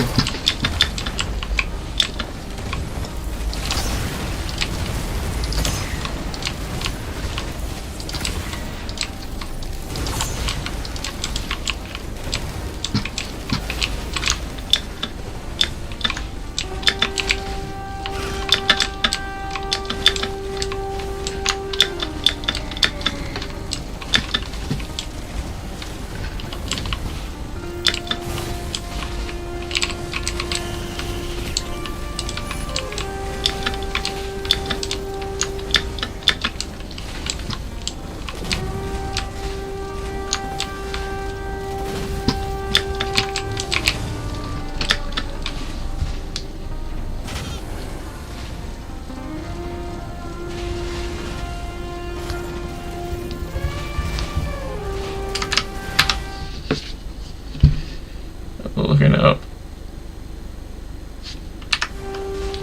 Looking it up.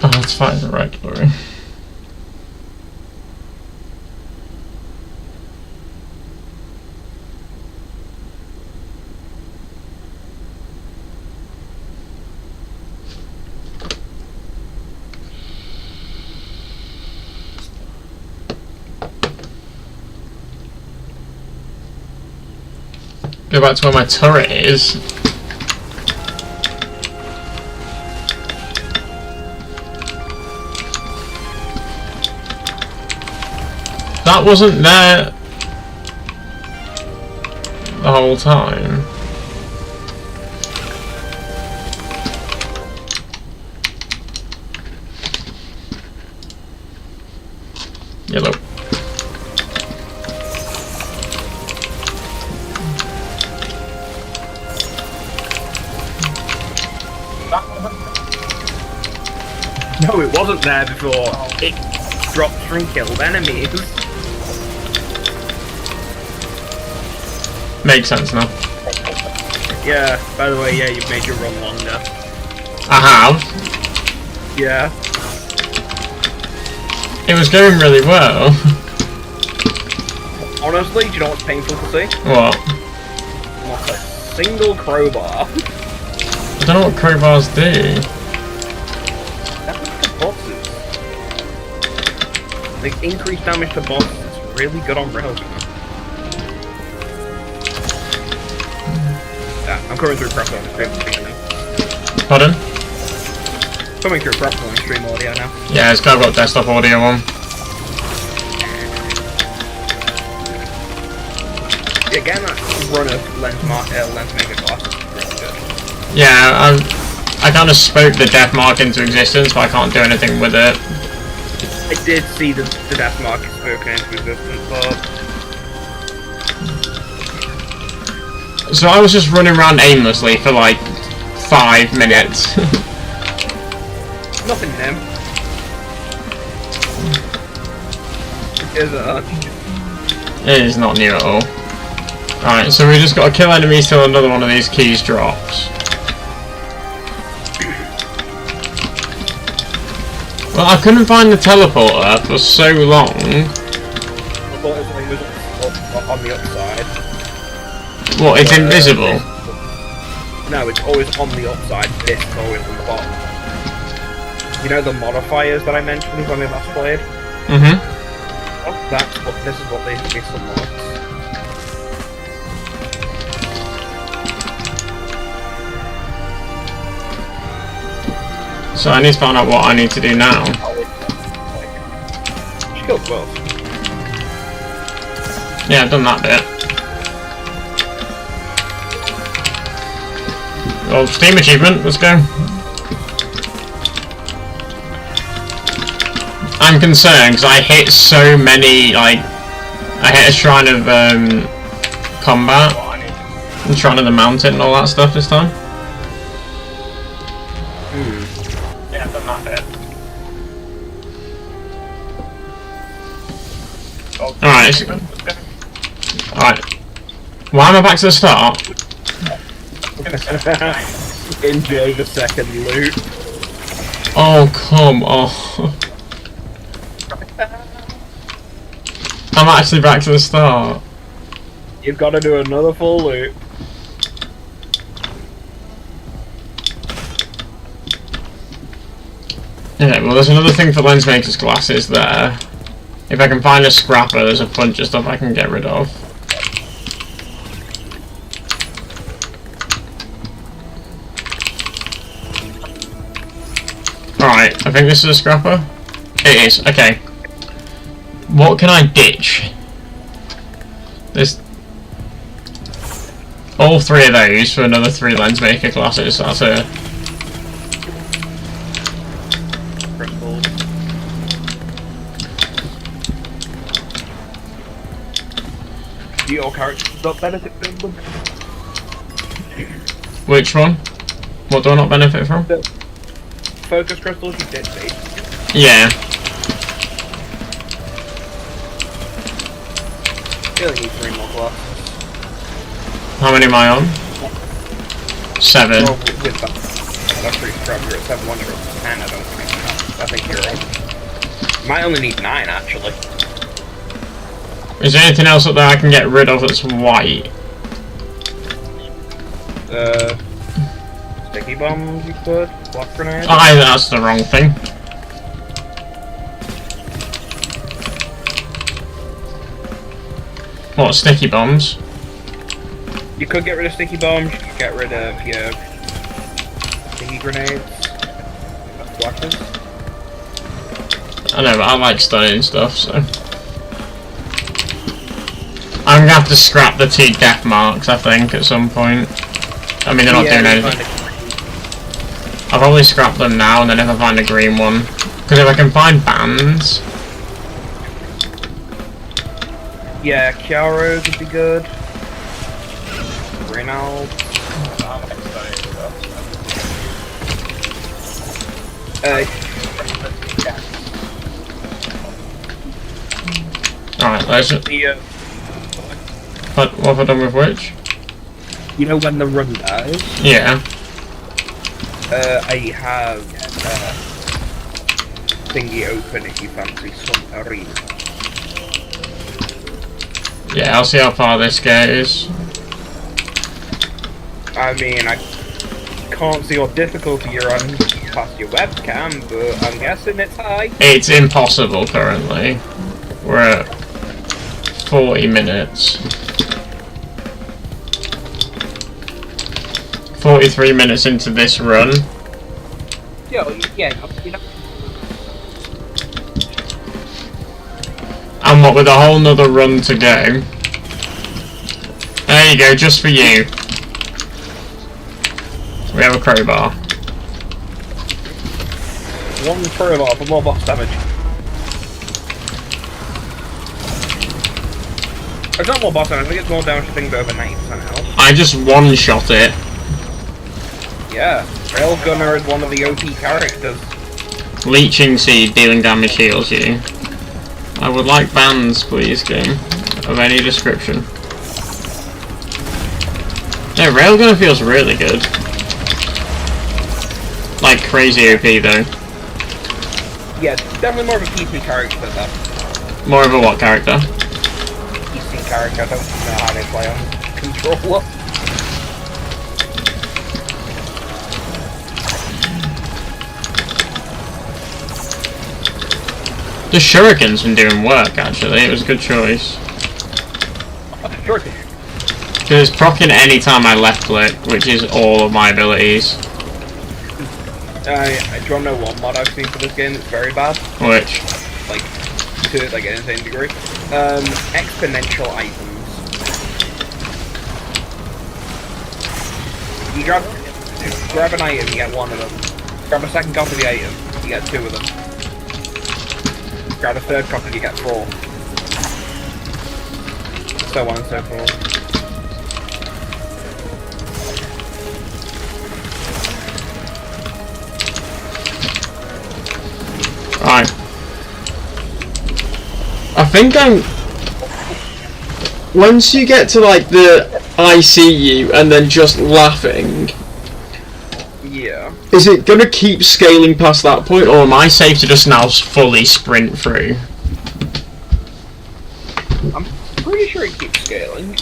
Oh, let's find the right glory. Go back to where my turret is. That wasn't there the whole time. Yellow. No, it wasn't there before. It dropped and killed enemies. Makes sense now. Yeah, by the way, yeah, you've made your run longer. I have. Yeah. It was going really well. Honestly, do you know what's painful to see? What? Not a single crowbar. I don't know what crowbars do. Damage to bosses. Like, increased damage to bosses is really good on railgun. I'm coming through proper on stream audio now. Pardon? Coming through proper on stream audio now. Yeah, it's got desktop audio on. Yeah, getting that run of lens maker glass is really good. Yeah, I kind of spoke the death mark into existence, but I can't do anything with it. I did see the death mark spoken into existence, but... So I was just running around aimlessly for like 5 minutes. Nothing new. It is not new at all. Alright, so we just got to kill enemies till another one of these keys drops. Well, I couldn't find the teleporter for so long. I thought it was on the upside. What, it's invisible? No, it's always on the upside, this is always on the bottom. You know the modifiers that I mentioned when we last played? Mm-hmm. Oh, this is what they unlocks. So I need to find out what I need to do now. She killed both. Yeah, I've done that bit. Well, Steam achievement, let's go. I'm concerned because I hit so many, like, I hit a Shrine of Combat, and Shrine of the Mountain and all that stuff this time. Yeah, I've done that bit. Alright, alright. Why am I back to the start? Enjoy the second loot. Oh, come on. I'm actually back to the start. You've got to do another full loop. Okay, well there's another thing for lens maker's glasses there. If I can find a scrapper, there's a bunch of stuff I can get rid of. Alright, I think this is a scrapper. It is, okay. What can I ditch? There's all 3 of those for another 3 lens maker classes, that's it. Crystals. Do your characters not benefit from them? Which one? What do I not benefit from? The focus crystals you did see. Yeah. You only need 3 more glasses. How many am I on? 7. Well, with that, that's pretty strong. You're at 7, 1, you're at 10, I don't think. I think you're right. You might only need 9, actually. Is there anything else up there I can get rid of that's white? Sticky bombs you could, block grenades. Aye, that's the wrong thing. What, sticky bombs? You could get rid of sticky bombs, you could get rid of your sticky grenades. That's blockers. I know, but I like studying stuff, so... I'm gonna have to scrap the 2 death marks, I think, at some point. I mean, they're not doing anything. I'll probably scrap them now, and then if I find a green one... Because if I can find bands... Yeah, Chiaros would be good. Reynolds. Alright, let's... The, What have I done with which? you know when the run dies? Yeah. I have thingy open if you fancy some arena. Yeah, I'll see how far this goes. I mean, I can't see what difficulty you're on past your webcam, but I'm guessing it's high. It's impossible currently. We're at 40 minutes. 43 minutes into this run. Yeah, you know. And what with a whole nother run to go. There you go, just for you. We have a crowbar. 1 crowbar for more boss damage. It's not more boss damage, I think it's more damage to things over 90% health. I just one-shot it. Yeah, Railgunner is one of the OP characters. Leeching Seed dealing damage heals you. I would like bands, please, game. Of any description. Yeah, Railgunner feels really good. Like crazy OP though. Yeah, definitely more of a PC character though. More of a what character? PC character, I don't know how they play on controller. The Shuriken's been doing work actually, it was a good choice. Sure. Because it's proccing any time I left click, which is all of my abilities. Do you want to know one mod I've seen for this game that's very bad? Which? Like, to like an insane degree. Exponential items. You grab an item, you get 1 of them. Grab a second copy of the item, you get 2 of them. Grab a third copy, you get 4. So on and so forth. Right. I think once you get to like the I see you and then just laughing, Yeah. is it gonna keep scaling past that point, or am I safe to just now fully sprint through? I'm pretty sure it keeps scaling.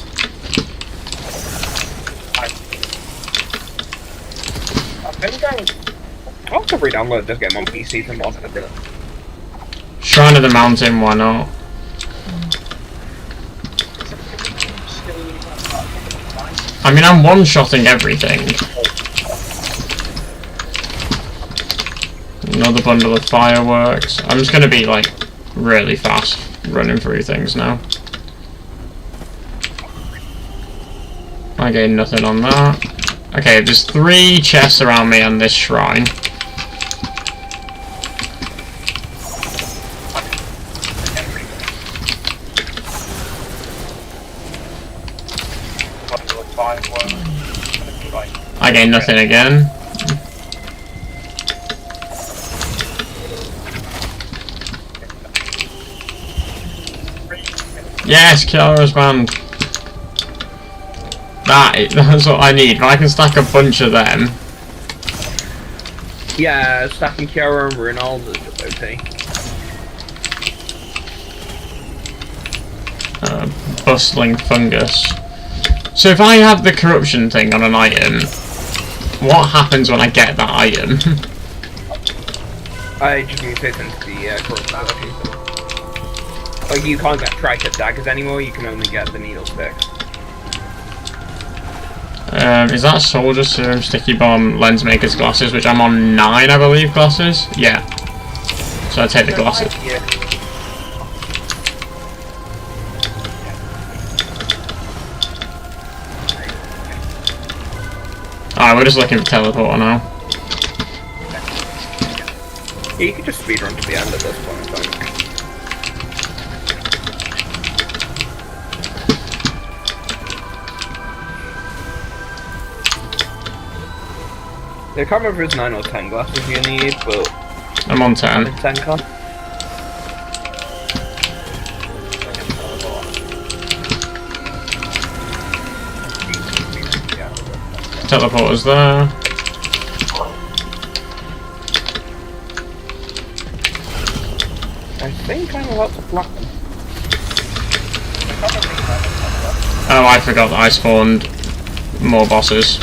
I'll have to re-download this game on PC and mod it a bit. Shrine of the Mountain, why not? I mean, I'm one-shotting everything. Another bundle of fireworks. I'm just gonna be, like, really fast running through things now. I gained nothing on that. Okay, there's 3 chests around me on this shrine. I gained nothing again. Yes, Kiara's band. That's what I need. If I can stack a bunch of them. Yeah, stacking Kiara and Ronald is just OP. Bustling fungus. So if I have the corruption thing on an item, what happens when I get that item? I just mutate into the corruption. Like, you can't get tricep daggers anymore, you can only get the needle sticks. Is that soldier serum, sticky bomb, lens maker's glasses, which I'm on 9, I believe, glasses? Yeah. So I take the glasses. Yeah. Alright, we're just looking for teleporter now. Yeah, you can just speedrun to the end at this point, I think. I can't remember if it's 9 or 10 glasses you need, but... I'm on 10. 10 con. Teleporter's there. I think I'm about to block them. Oh, I forgot that I spawned more bosses.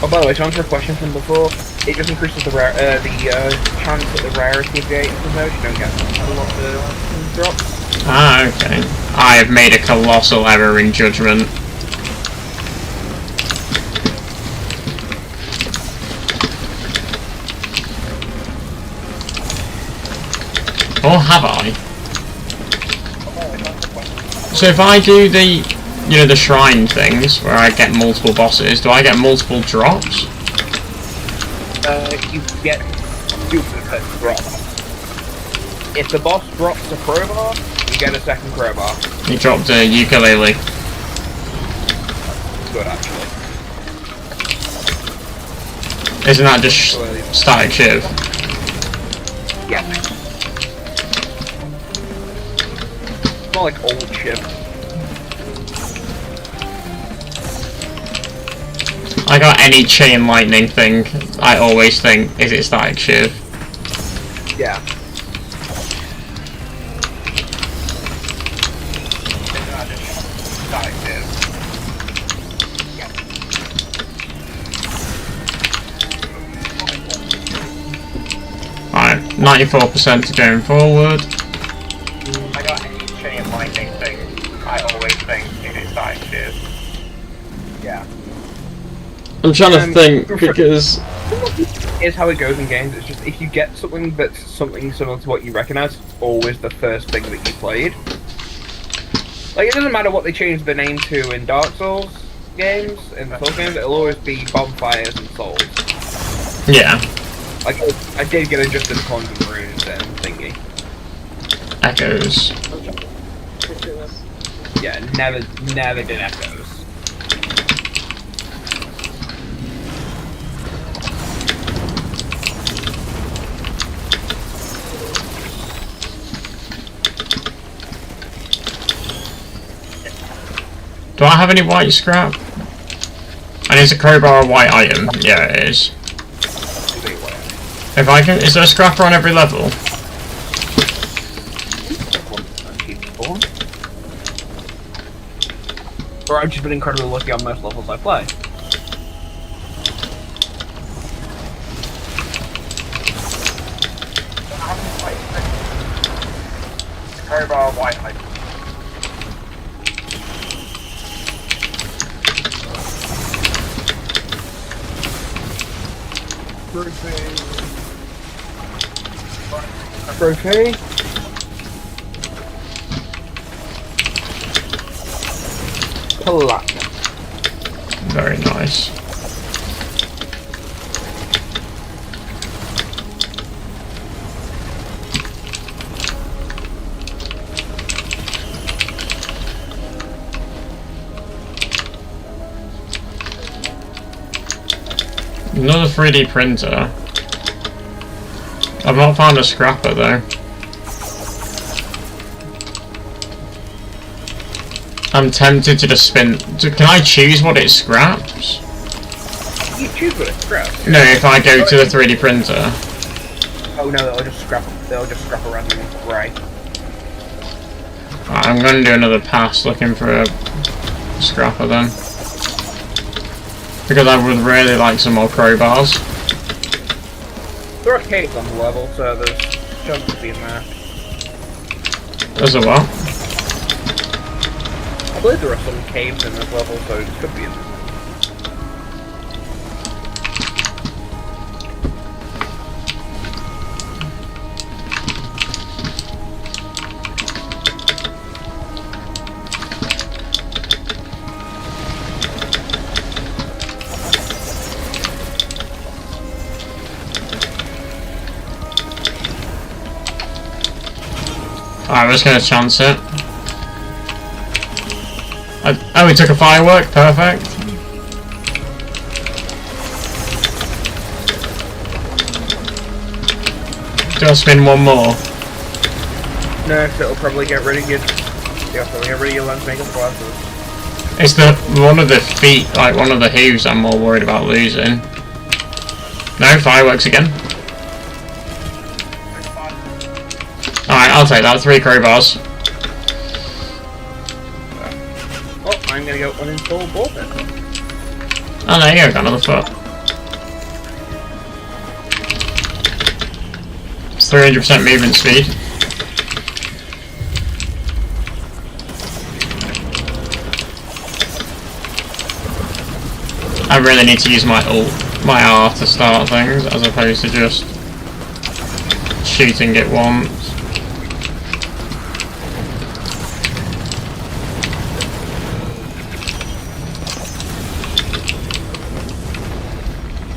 Oh, by the way, to answer a question from before, it just increases the chance that the rarity of the items out, you don't get a lot of drops. Ah, okay. I have made a colossal error in judgment. Or have I? So if I do the, you know, the shrine things, where I get multiple bosses, do I get multiple drops? You get duplicate drops. If the boss drops a crowbar, you get a second crowbar. He dropped a ukulele. Good, actually. Isn't that just static shiv? Yeah. It's more like old shit. I got any chain lightning thing, I always think, is it static shiv? Yeah. Static shiv. Alright, 94% going forward. I got any chain lightning thing, I always think it is static shiv. Yeah. I'm trying to think, because... Here's how it goes in games, it's just, if you get something that's something similar to what you recognise, it's always the first thing that you played. Like, it doesn't matter what they change the name to in Dark Souls games, in the Souls games, it'll always be bonfires and souls. Yeah. Like, I did get adjusted to Coins and Runes and thingy. Echoes. Yeah, never did Echoes. Do I have any white scrap? And is a crowbar a white item? Yeah, it is. If I can, is there a scrapper on every level? Or I've just been incredibly lucky on most levels I play. Crowbar white light. Trophy. Platinum. Very nice. Another 3D printer. I've not found a scrapper though. I'm tempted to just spin. Can I choose what it scraps? You choose what it scraps. No, if I go to the 3D printer. Oh no, they'll just scrap a random grey. I'm going to do another pass looking for a scrapper then. Because I would really like some more crowbars. There are caves on the level, so there's chance to be in there. There's a what? I believe there are some caves in this level, so it could be in there. Alright, we're just going to chance it. Oh, we took a firework. Perfect. Do I spin one more? No, so it'll probably get rid of your... Yeah, probably get rid of your lens makeup glasses. It's the one of the feet, like one of the hooves I'm more worried about losing. No, fireworks again. Alright, I'll take that. 3 crowbars. Oh, I'm gonna go uninstall both then. Oh, there you go, got another foot. It's 300% movement speed. I really need to use my R to start things, as opposed to just shooting it once.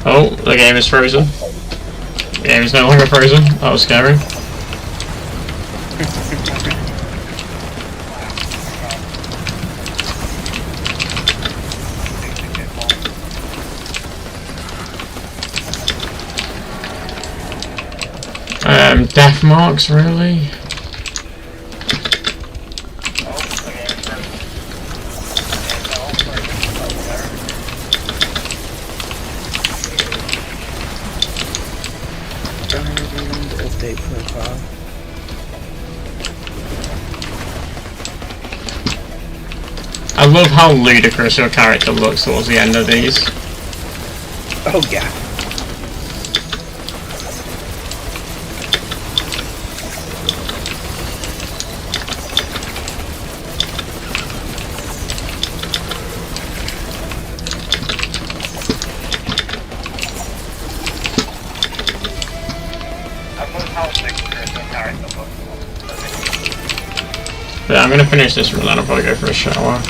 Oh, the game is frozen. The game is no longer frozen. That was scary. Death marks, really? Update profile. I love how ludicrous your character looks towards the end of these. Oh yeah. Yeah, I'm gonna finish this and then I'll probably go for a shower.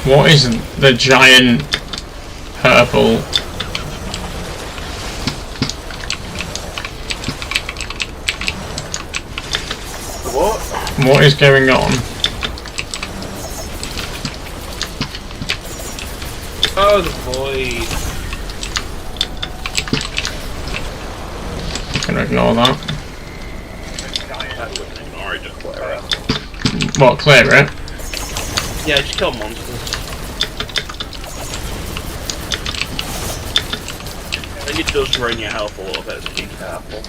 What is the giant purple? What? What is going on? Oh, the void. gonna ignore that. That wouldn't ignore it, just clear it. What, clear it? Yeah, just kill monsters. I think it does drain your health a little bit, so be careful.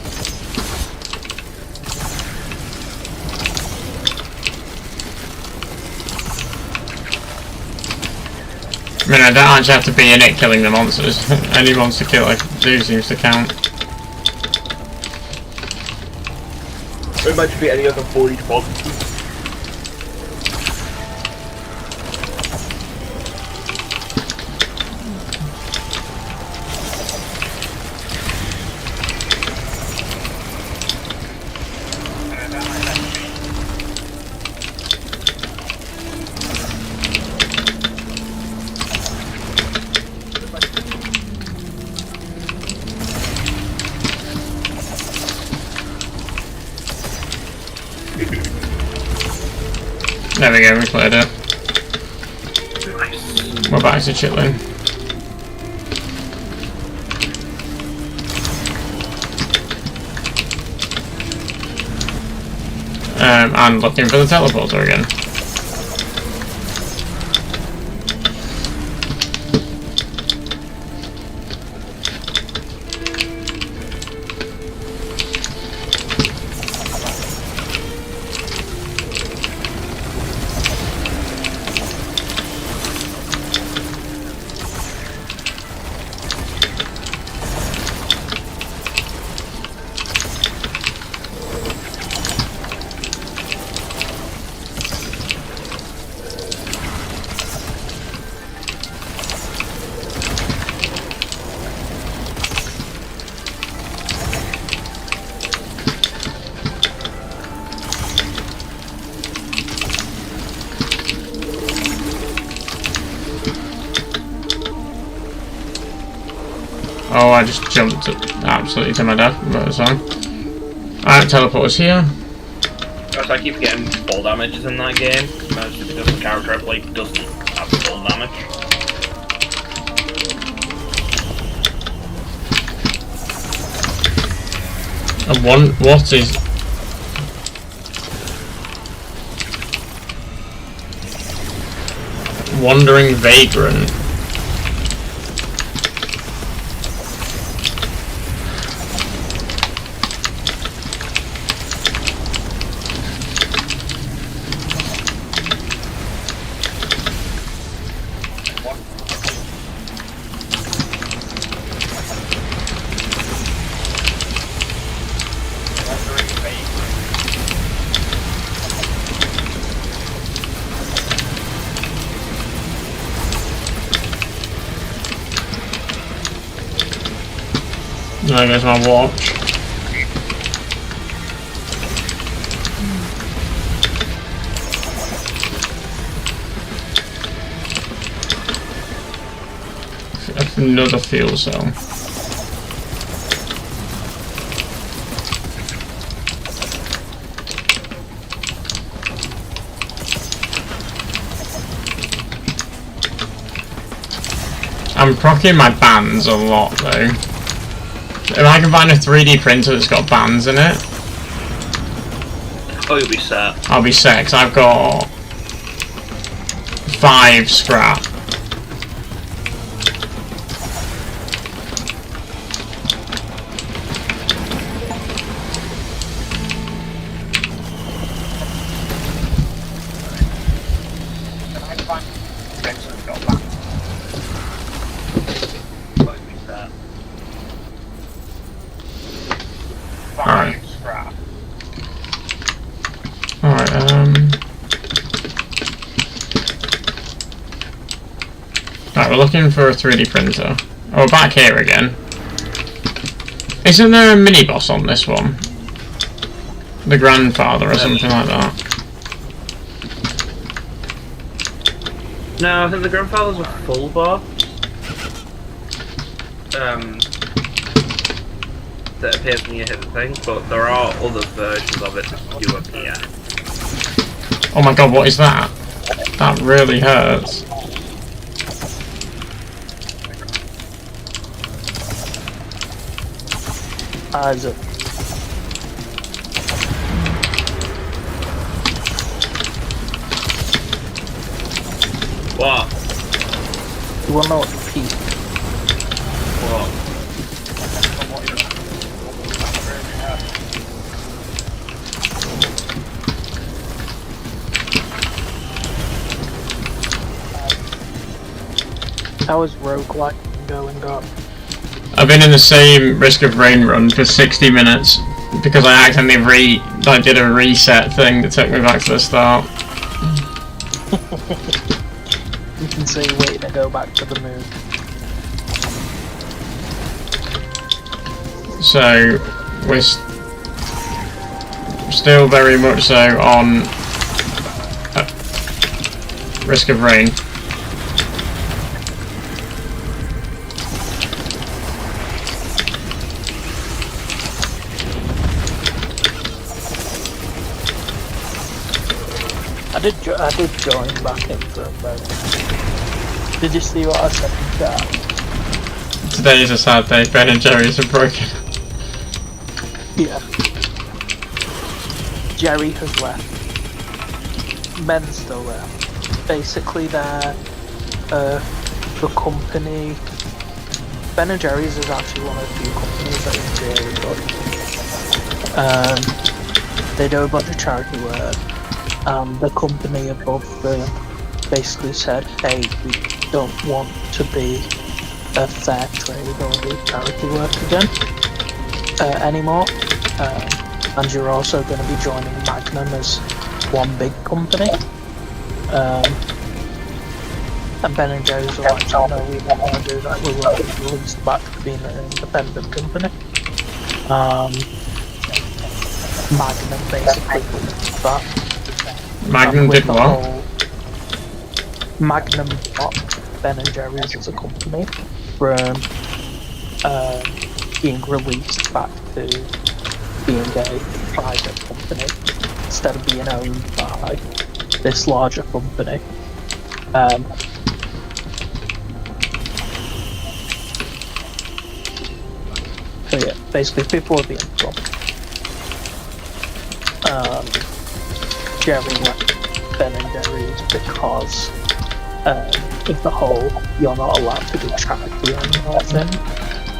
I mean, I don't actually have to be in it killing the monsters. Any monster kill I do seems to count. It might just be any other void monster. There we go, we cleared it. Nice. We're back to chilling. And looking for the teleporter again. Oh, I just jumped absolutely to my death, but it's fine. Alright, teleport's here. Also, I keep getting full damages in that game, mostly because the character I play doesn't have full damage. And what is... Wandering Vagrant. There goes my watch. Another fuel cell. I'm proccing my bands a lot though. If I can find a 3D printer that's got bands in it, Oh, you'll be set. I'll be set, 'cause I've got 5 scrap. Alright. Alright, Right, we're looking for a 3D printer. Oh, we're back here again. Isn't there a mini-boss on this one? The grandfather or something like that? No, I think the grandfather's a full boss. That appears when you hit the thing, but there are other versions of it that do appear. Oh my god, what is that? That really hurts. Isaac. What? You wanna know what the peak? What? How is roguelike going up? I've been in the same Risk of Rain run for 60 minutes because I accidentally did a reset thing that took me back to the start. You can see waiting to go back to the moon. So we're still very much so on Risk of Rain. I did join back in for a moment. Did you see what I said in chat? Today is a sad day. Ben and Jerry's are broken. Yeah. Jerry has left. Ben's still there. Basically, they're the company. Ben and Jerry's is actually one of the few companies that is really good. They do a bunch of charity work. The company above them basically said, hey, we don't want to be a fair trade or do charity work again anymore. And you're also going to be joining Magnum as one big company. And Ben and Jerry's are like, oh no, we don't want to do that, we want to be released back to being an independent company. Magnum basically did that. Magnum did what? Magnum blocked Ben and Jerry's as a company from being released back to being a private company instead of being owned by this larger company. So yeah, basically people are being blocked. Jerry left Ben and Jerry's because of the whole you're not allowed to do charity anymore thing.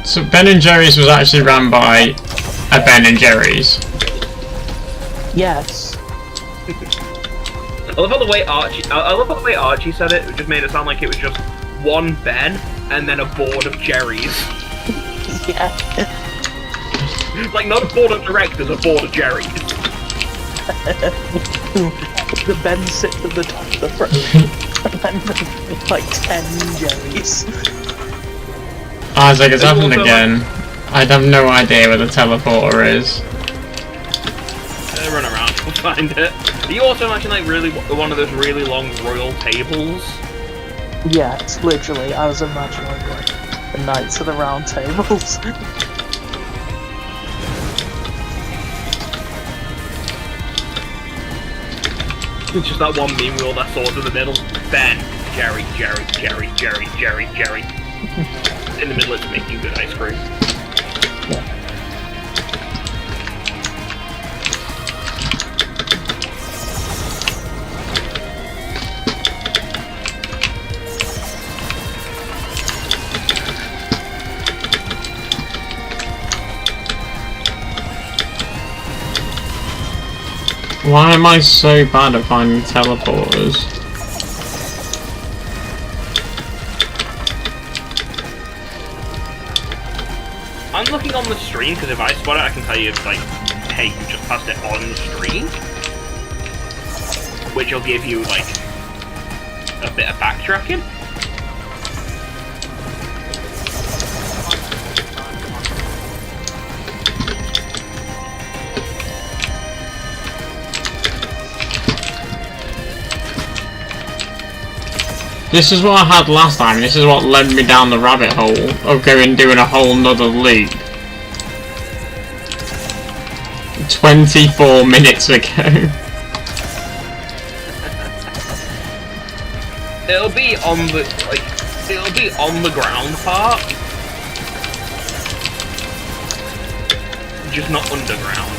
So Ben and Jerry's was actually run by a Ben and Jerry's. Yes. I love the way Archie said it. It just made it sound like it was just one Ben and then a board of Jerry's. Yeah. Like not a board of directors, a board of Jerry's. The Ben sits at the top of the front, and then like 10 Jerry's. Isaac, it's happened again. I have no idea where the teleporter is. Run around, we'll find it. Are you also imagining like really one of those really long royal tables? Yeah, it's literally, I was imagining like the Knights of the Round Tables. It's just that one meme with all that swords in the middle. Ben, Jerry, Jerry, Jerry, Jerry, Jerry, Jerry. In the middle, it's making good ice cream. Yeah. Why am I so bad at finding teleporters? I'm looking on the stream because if I spot it, I can tell you like, hey, you just passed it on the stream, which will give you like a bit of backtracking. This is what I had last time, this is what led me down the rabbit hole of doing a whole nother loop. 24 minutes ago. It'll be on the it'll be on the ground part, just not underground.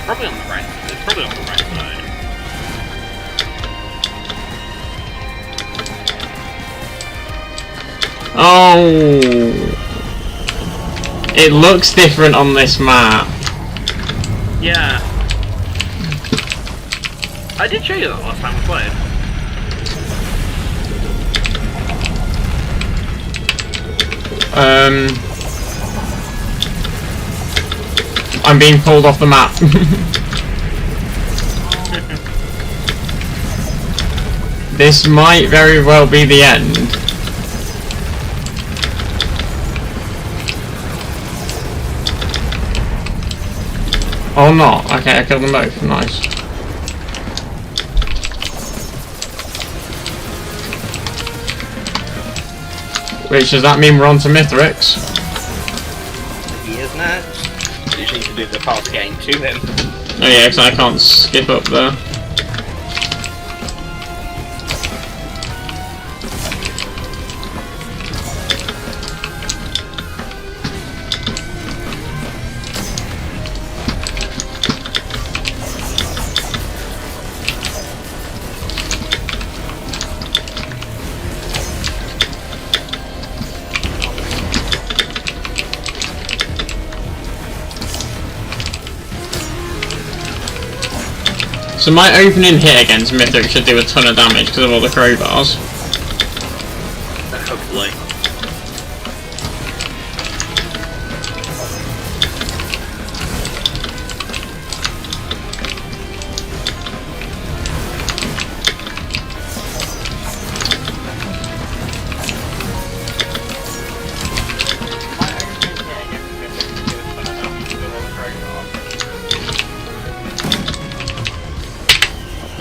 Probably on the right. It's probably on the right side. Oh, it looks different on this map. Yeah. I did show you that last time we played. I'm being pulled off the map. This might very well be the end. Oh, not. Okay, I killed them both. Nice. Which does that mean we're on to Mithrix? He is next. You just need to do the path getting to him. Oh yeah, because I can't skip up there. So my opening hit against Mythic should do a ton of damage because of all the crowbars. Hopefully.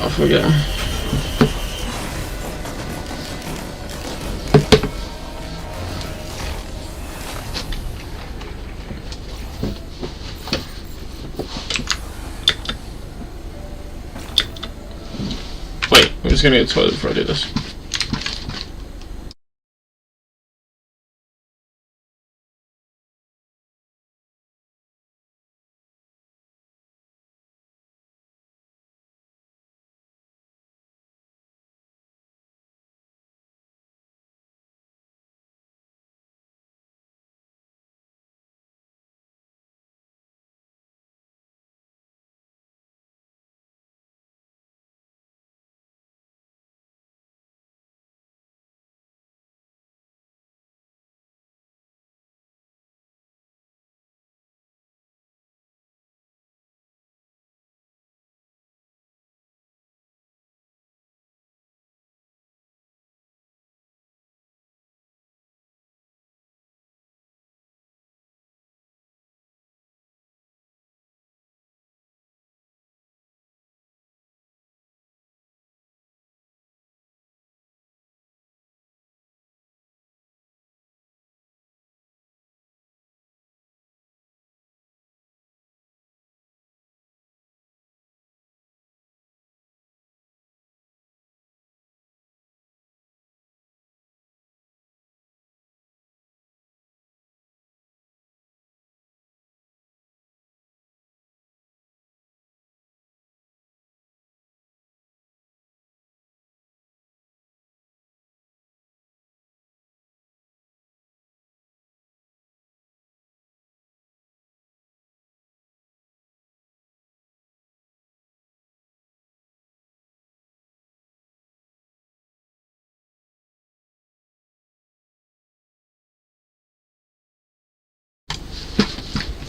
I forget. Wait, I'm just gonna go to the toilet before I do this.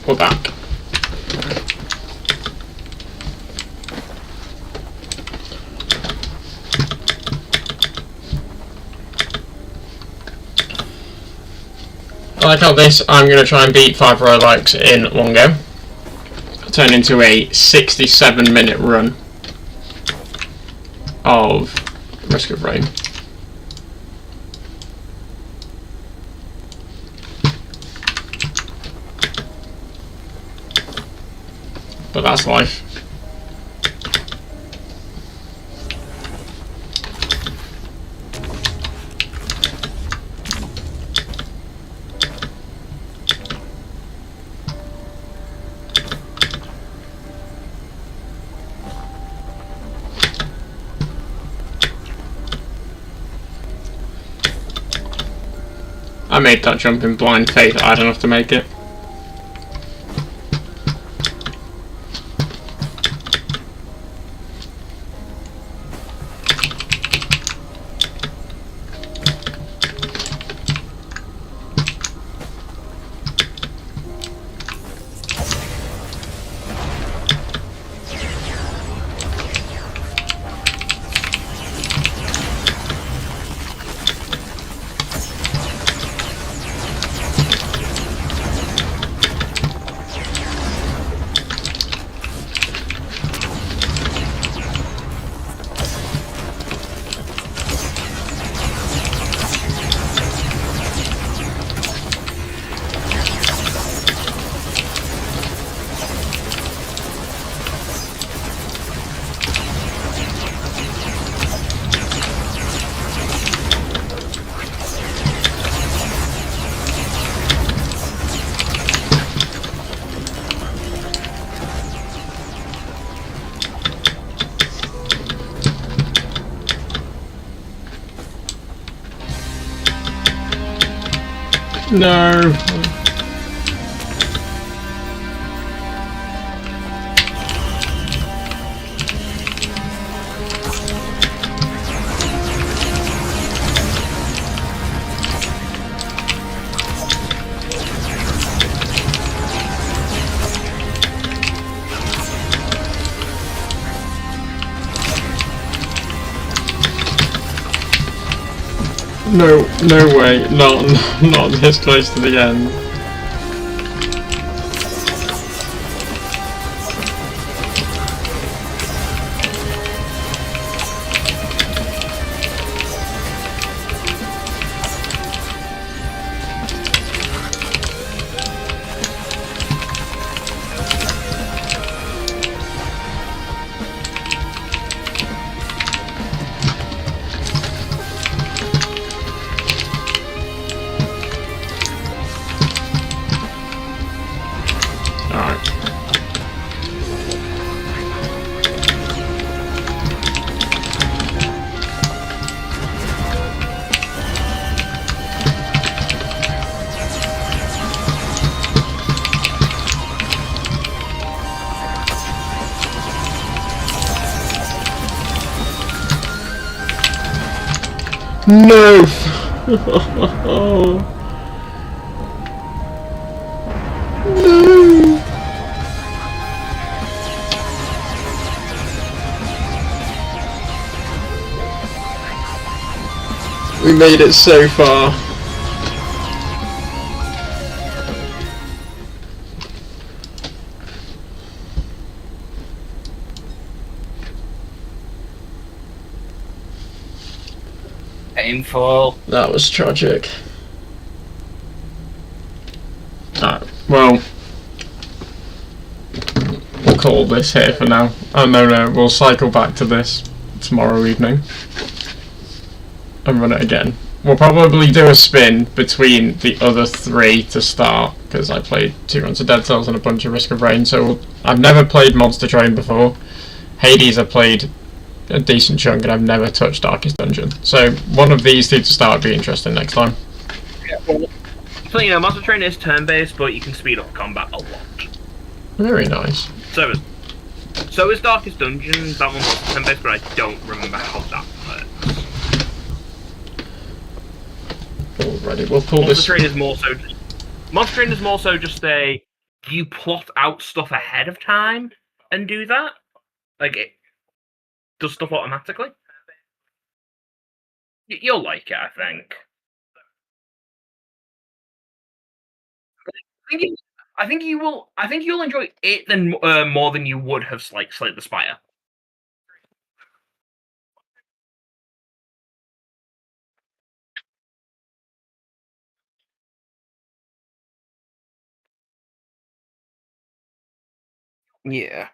We're back. I like how this, I'm going to try and beat 5 roguelikes in one go. Turn into a 67-minute run of Risk of Rain. But that's life. I made that jump in blind faith. I had enough to make it. No. No, no way, not this close to the end. No! No! We made it so far. Painful. That was tragic. Well, we'll call this here for now. Oh no, we'll cycle back to this tomorrow evening and run it again. We'll probably do a spin between the other three to start, because I played 2 runs of Dead Cells and a bunch of Risk of Rain, so I've never played Monster Train before. Hades I played a decent chunk, and I've never touched Darkest Dungeon. So one of these two to start would be interesting next time. Yeah, well, so you know, Monster Train is turn-based, but you can speed up combat a lot. Very nice. So is Darkest Dungeon. That one's also turn-based, but I don't remember how that works. Alrighty, we'll pull this. Monster Train is more so just a you plot out stuff ahead of time and do that. Like it does stuff automatically. You'll like it, I think. I think you will. I think you'll enjoy it more than you would have like Slay the Spire. Yeah.